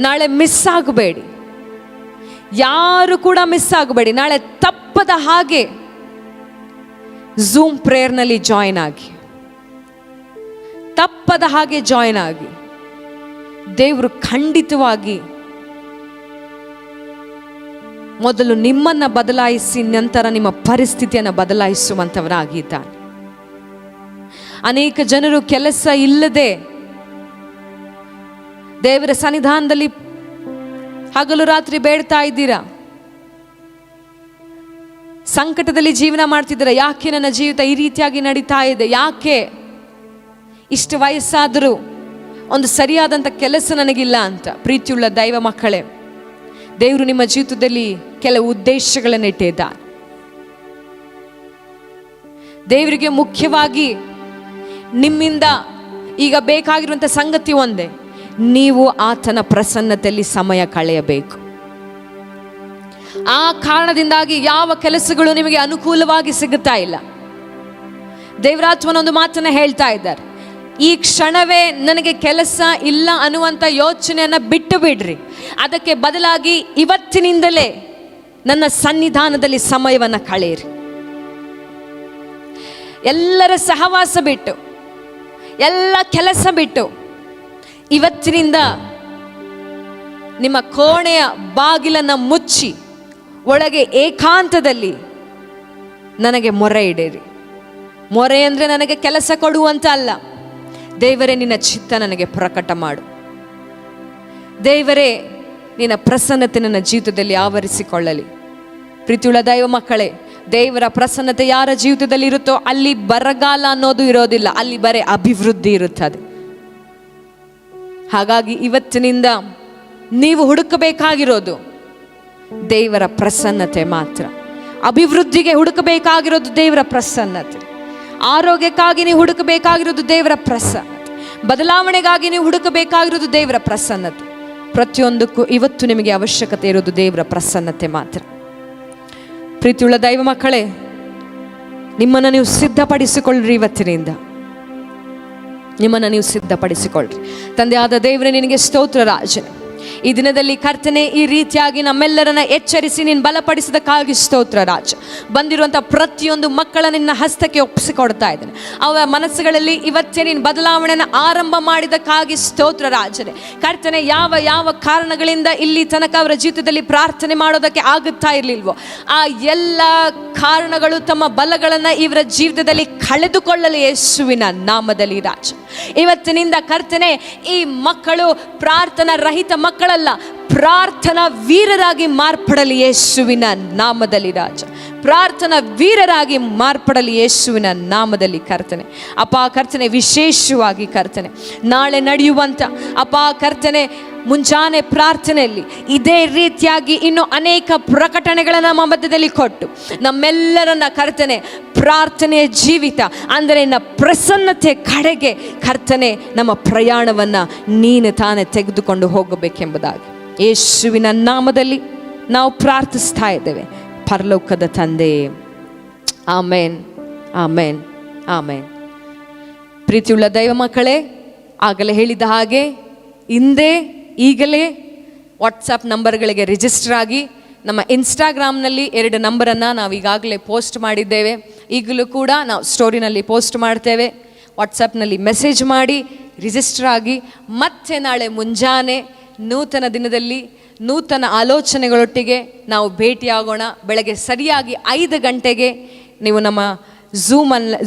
ನಾಳೆ ಮಿಸ್ ಆಗಬೇಡಿ, ಯಾರು ಕೂಡ ಮಿಸ್ ಆಗಬೇಡಿ. ನಾಳೆ ತಪ್ಪದ ಹಾಗೆ ಝೂಮ್ ಪ್ರೇಯರ್ನಲ್ಲಿ ಜಾಯಿನ್ ಆಗಿ, ತಪ್ಪದ ಹಾಗೆ ಜಾಯಿನ್ ಆಗಿ. ದೇವರು ಖಂಡಿತವಾಗಿ ಮೊದಲು ನಿಮ್ಮನ್ನು ಬದಲಾಯಿಸಿ ನಂತರ ನಿಮ್ಮ ಪರಿಸ್ಥಿತಿಯನ್ನು ಬದಲಾಯಿಸುವಂಥವರಾಗಿದ್ದಾನೆ. ಅನೇಕ ಜನರು ಕೆಲಸ ಇಲ್ಲದೆ ದೇವರ ಸನ್ನಿಧಾನದಲ್ಲಿ ಹಗಲು ರಾತ್ರಿ ಬೇಡ್ತಾ ಇದ್ದೀರಾ, ಸಂಕಟದಲ್ಲಿ ಜೀವನ ಮಾಡ್ತಿದ್ದೀರಾ. ಯಾಕೆ ನನ್ನ ಜೀವಿತ ಈ ರೀತಿಯಾಗಿ ನಡೀತಾ ಇದೆ, ಯಾಕೆ ಇಷ್ಟು ವಯಸ್ಸಾದರೂ ಒಂದು ಸರಿಯಾದಂಥ ಕೆಲಸ ನನಗಿಲ್ಲ ಅಂತ. ಪ್ರೀತಿಯುಳ್ಳ ದೈವ ಮಕ್ಕಳೇ, ದೇವರು ನಿಮ್ಮ ಜೀವಿತದಲ್ಲಿ ಕೆಲವು ಉದ್ದೇಶಗಳನ್ನು ಇಟ್ಟಿದ್ದಾನೆ. ದೇವರಿಗೆ ಮುಖ್ಯವಾಗಿ ನಿಮ್ಮಿಂದ ಈಗ ಬೇಕಾಗಿರುವಂಥ ಸಂಗತಿ ಒಂದೇ, ನೀವು ಆತನ ಪ್ರಸನ್ನತೆಯಲ್ಲಿ ಸಮಯ ಕಳೆಯಬೇಕು. ಆ ಕಾರಣದಿಂದಾಗಿ ಯಾವ ಕೆಲಸಗಳು ನಿಮಗೆ ಅನುಕೂಲವಾಗಿ ಸಿಗುತ್ತಾ ಇಲ್ಲ. ದೇವರಾತ್ಮನೊಂದು ಮಾತನ್ನ ಹೇಳ್ತಾ ಇದ್ದಾರೆ, ಈ ಕ್ಷಣವೇ ನನಗೆ ಕೆಲಸ ಇಲ್ಲ ಅನ್ನುವಂಥ ಯೋಚನೆಯನ್ನು ಬಿಟ್ಟು ಬಿಡ್ರಿ. ಅದಕ್ಕೆ ಬದಲಾಗಿ ಇವತ್ತಿನಿಂದಲೇ ನನ್ನ ಸನ್ನಿಧಾನದಲ್ಲಿ ಸಮಯವನ್ನು ಕಳೆಯಿರಿ. ಎಲ್ಲರ ಸಹವಾಸ ಬಿಟ್ಟು, ಎಲ್ಲ ಕೆಲಸ ಬಿಟ್ಟು, ಇವತ್ತಿನಿಂದ ನಿಮ್ಮ ಕೋಣೆಯ ಬಾಗಿಲನ್ನು ಮುಚ್ಚಿ ಒಳಗೆ ಏಕಾಂತದಲ್ಲಿ ನನಗೆ ಮೊರೆ ಇಡಿರಿ. ಮೊರೆ ಅಂದರೆ ನನಗೆ ಕೆಲಸ ಕೊಡುವಂತ ಅಲ್ಲ, ದೇವರೇ ನಿನ್ನ ಚಿತ್ತ ನನಗೆ ಪ್ರಕಟ ಮಾಡು, ದೇವರೇ ನಿನ್ನ ಪ್ರಸನ್ನತೆ ನನ್ನ ಜೀವಿತದಲ್ಲಿ ಆವರಿಸಿಕೊಳ್ಳಲಿ. ಪ್ರೀತಿಯುಳ್ಳ ದೈವ ಮಕ್ಕಳೇ, ದೇವರ ಪ್ರಸನ್ನತೆ ಯಾರ ಜೀವಿತದಲ್ಲಿ ಇರುತ್ತೋ ಅಲ್ಲಿ ಬರಗಾಲ ಅನ್ನೋದು ಇರೋದಿಲ್ಲ, ಅಲ್ಲಿ ಬರೀ ಅಭಿವೃದ್ಧಿ ಇರುತ್ತದೆ. ಹಾಗಾಗಿ ಇವತ್ತಿನಿಂದ ನೀವು ಹುಡುಕಬೇಕಾಗಿರೋದು ದೇವರ ಪ್ರಸನ್ನತೆ ಮಾತ್ರ. ಅಭಿವೃದ್ಧಿಗೆ ಹುಡುಕಬೇಕಾಗಿರೋದು ದೇವರ ಪ್ರಸನ್ನತೆ, ಆರೋಗ್ಯಕ್ಕಾಗಿ ನೀವು ಹುಡುಕಬೇಕಾಗಿರೋದು ದೇವರ ಪ್ರಸನ್ನತೆ, ಬದಲಾವಣೆಗಾಗಿ ನೀವು ಹುಡುಕಬೇಕಾಗಿರೋದು ದೇವರ ಪ್ರಸನ್ನತೆ. ಪ್ರತಿಯೊಂದಕ್ಕೂ ಇವತ್ತು ನಿಮಗೆ ಅವಶ್ಯಕತೆ ಇರೋದು ದೇವರ ಪ್ರಸನ್ನತೆ ಮಾತ್ರ. ಪ್ರೀತಿಯುಳ್ಳ ದೈವ ಮಕ್ಕಳೇ, ನಿಮ್ಮನ್ನು ನೀವು ಸಿದ್ಧಪಡಿಸಿಕೊಳ್ಳ್ರಿ. ಇವತ್ತಿನಿಂದ ನಿಮ್ಮನ್ನು ನೀವು ಸಿದ್ಧಪಡಿಸಿಕೊಳ್ಳ್ರಿ. ತಂದೆಯಾದ ದೇವರೇ, ನಿನಗೆ ಸ್ತೋತ್ರ ರಾಜನೇ. ಈ ದಿನದಲ್ಲಿ ಕರ್ತನೆ ಈ ರೀತಿಯಾಗಿ ನಮ್ಮೆಲ್ಲರನ್ನ ಎಚ್ಚರಿಸಿ ನೀನು ಬಲಪಡಿಸಿದಕ್ಕಾಗಿ ಸ್ತೋತ್ರ ರಾಜ. ಬಂದಿರುವಂಥ ಪ್ರತಿಯೊಂದು ಮಕ್ಕಳ ನಿನ್ನ ಹಸ್ತಕ್ಕೆ ಒಪ್ಪಿಸಿಕೊಡ್ತಾ ಇದ್ದೇನೆ. ಅವರ ಮನಸ್ಸುಗಳಲ್ಲಿ ಇವತ್ತೇ ನೀನು ಬದಲಾವಣೆಯನ್ನು ಆರಂಭ ಮಾಡಿದಕ್ಕಾಗಿ ಸ್ತೋತ್ರ ರಾಜನೇ. ಕರ್ತನೆ, ಯಾವ ಯಾವ ಕಾರಣಗಳಿಂದ ಇಲ್ಲಿ ತನಕ ಅವರ ಜೀವಿತದಲ್ಲಿ ಪ್ರಾರ್ಥನೆ ಮಾಡೋದಕ್ಕೆ ಆಗುತ್ತಾ ಇರಲಿಲ್ವೋ ಆ ಎಲ್ಲ ಕಾರಣಗಳು ತಮ್ಮ ಬಲಗಳನ್ನು ಇವರ ಜೀವಿತದಲ್ಲಿ ಕಳೆದುಕೊಳ್ಳಲಿ ಯೇಸುವಿನ ನಾಮದಲ್ಲಿ ರಾಜ. ಇವತ್ತಿನಿಂದ ಕರ್ತನೆ, ಈ ಮಕ್ಕಳು ಪ್ರಾರ್ಥನಾ ರಹಿತ ಮಕ್ಕಳಲ್ಲ, ಪ್ರಾರ್ಥನಾ ವೀರರಾಗಿ ಮಾರ್ಪಡಲಿ ಯೇಸುವಿನ ನಾಮದಲ್ಲಿ ರಾಜ. ಪ್ರಾರ್ಥನಾ ವೀರರಾಗಿ ಮಾರ್ಪಡಲಿ ಯೇಸುವಿನ ನಾಮದಲ್ಲಿ ಕರ್ತನೆ. ಅಪ್ಪ ಕರ್ತನೆ, ವಿಶೇಷವಾಗಿ ಕರ್ತನೆ ನಾಳೆ ನಡೆಯುವಂಥ ಅಪ್ಪ ಕರ್ತನೆ ಮುಂಜಾನೆ ಪ್ರಾರ್ಥನೆಯಲ್ಲಿ ಇದೇ ರೀತಿಯಾಗಿ ಇನ್ನು ಅನೇಕ ಪ್ರಕಟಣೆಗಳನ್ನು ನಮ್ಮ ಮಧ್ಯದಲ್ಲಿ ಕೊಟ್ಟು ನಮ್ಮೆಲ್ಲರನ್ನ ಕರ್ತನೆ ಪ್ರಾರ್ಥನೆಯ ಜೀವಿತ ಅಂದರೆ ಪ್ರಸನ್ನತೆ ಕಡೆಗೆ ಕರ್ತನೆ ನಮ್ಮ ಪ್ರಯಾಣವನ್ನು ನೀನು ತಾನೇ ತೆಗೆದುಕೊಂಡು ಹೋಗಬೇಕೆಂಬುದಾಗಿ ಯೇಸುವಿನ ನಾಮದಲ್ಲಿ ನಾವು ಪ್ರಾರ್ಥಿಸ್ತಾ ಇದ್ದೇವೆ ಪರಲೋಕದ ತಂದೆ. ಆಮೇನ್, ಆಮೇನ್, ಆಮೇನ್. ಪ್ರೀತಿಯುಳ್ಳ ದೈವ ಮಕ್ಕಳೇ, ಆಗಲೇ ಹೇಳಿದ ಹಾಗೆ ಈಗಲೇ ವಾಟ್ಸಪ್ ನಂಬರ್ಗಳಿಗೆ ರಿಜಿಸ್ಟರ್ ಆಗಿ ನಮ್ಮ ಇನ್ಸ್ಟಾಗ್ರಾಮ್ನಲ್ಲಿ 2 ನಂಬರನ್ನು ನಾವು ಈಗಾಗಲೇ ಪೋಸ್ಟ್ ಮಾಡಿದ್ದೇವೆ. ಈಗಲೂ ಕೂಡ ನಾವು ಸ್ಟೋರಿನಲ್ಲಿ ಪೋಸ್ಟ್ ಮಾಡ್ತೇವೆ. ವಾಟ್ಸಪ್ನಲ್ಲಿ ಮೆಸೇಜ್ ಮಾಡಿ ರಿಜಿಸ್ಟರ್ ಆಗಿ ಮತ್ತೆ ನಾಳೆ ಮುಂಜಾನೆ ನೂತನ ದಿನದಲ್ಲಿ ನೂತನ ಆಲೋಚನೆಗಳೊಟ್ಟಿಗೆ ನಾವು ಭೇಟಿಯಾಗೋಣ. ಬೆಳಗ್ಗೆ ಸರಿಯಾಗಿ 5 ಗಂಟೆಗೆ ನೀವು ನಮ್ಮ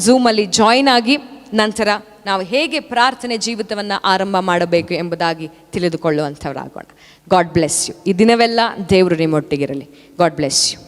ಝೂಮಲ್ಲಿ ಜಾಯಿನ್ ಆಗಿ ನಂತರ ನಾವು ಹೇಗೆ ಪ್ರಾರ್ಥನೆ ಜೀವಿತವನ್ನು ಆರಂಭ ಮಾಡಬೇಕು ಎಂಬುದಾಗಿ ತಿಳಿದುಕೊಳ್ಳುವಂಥವರಾಗೋಣ. God bless you. ಈ ದಿನವೆಲ್ಲ ದೇವರು ನಿಮ್ಮೊಟ್ಟಿಗಿರಲಿ. God bless you.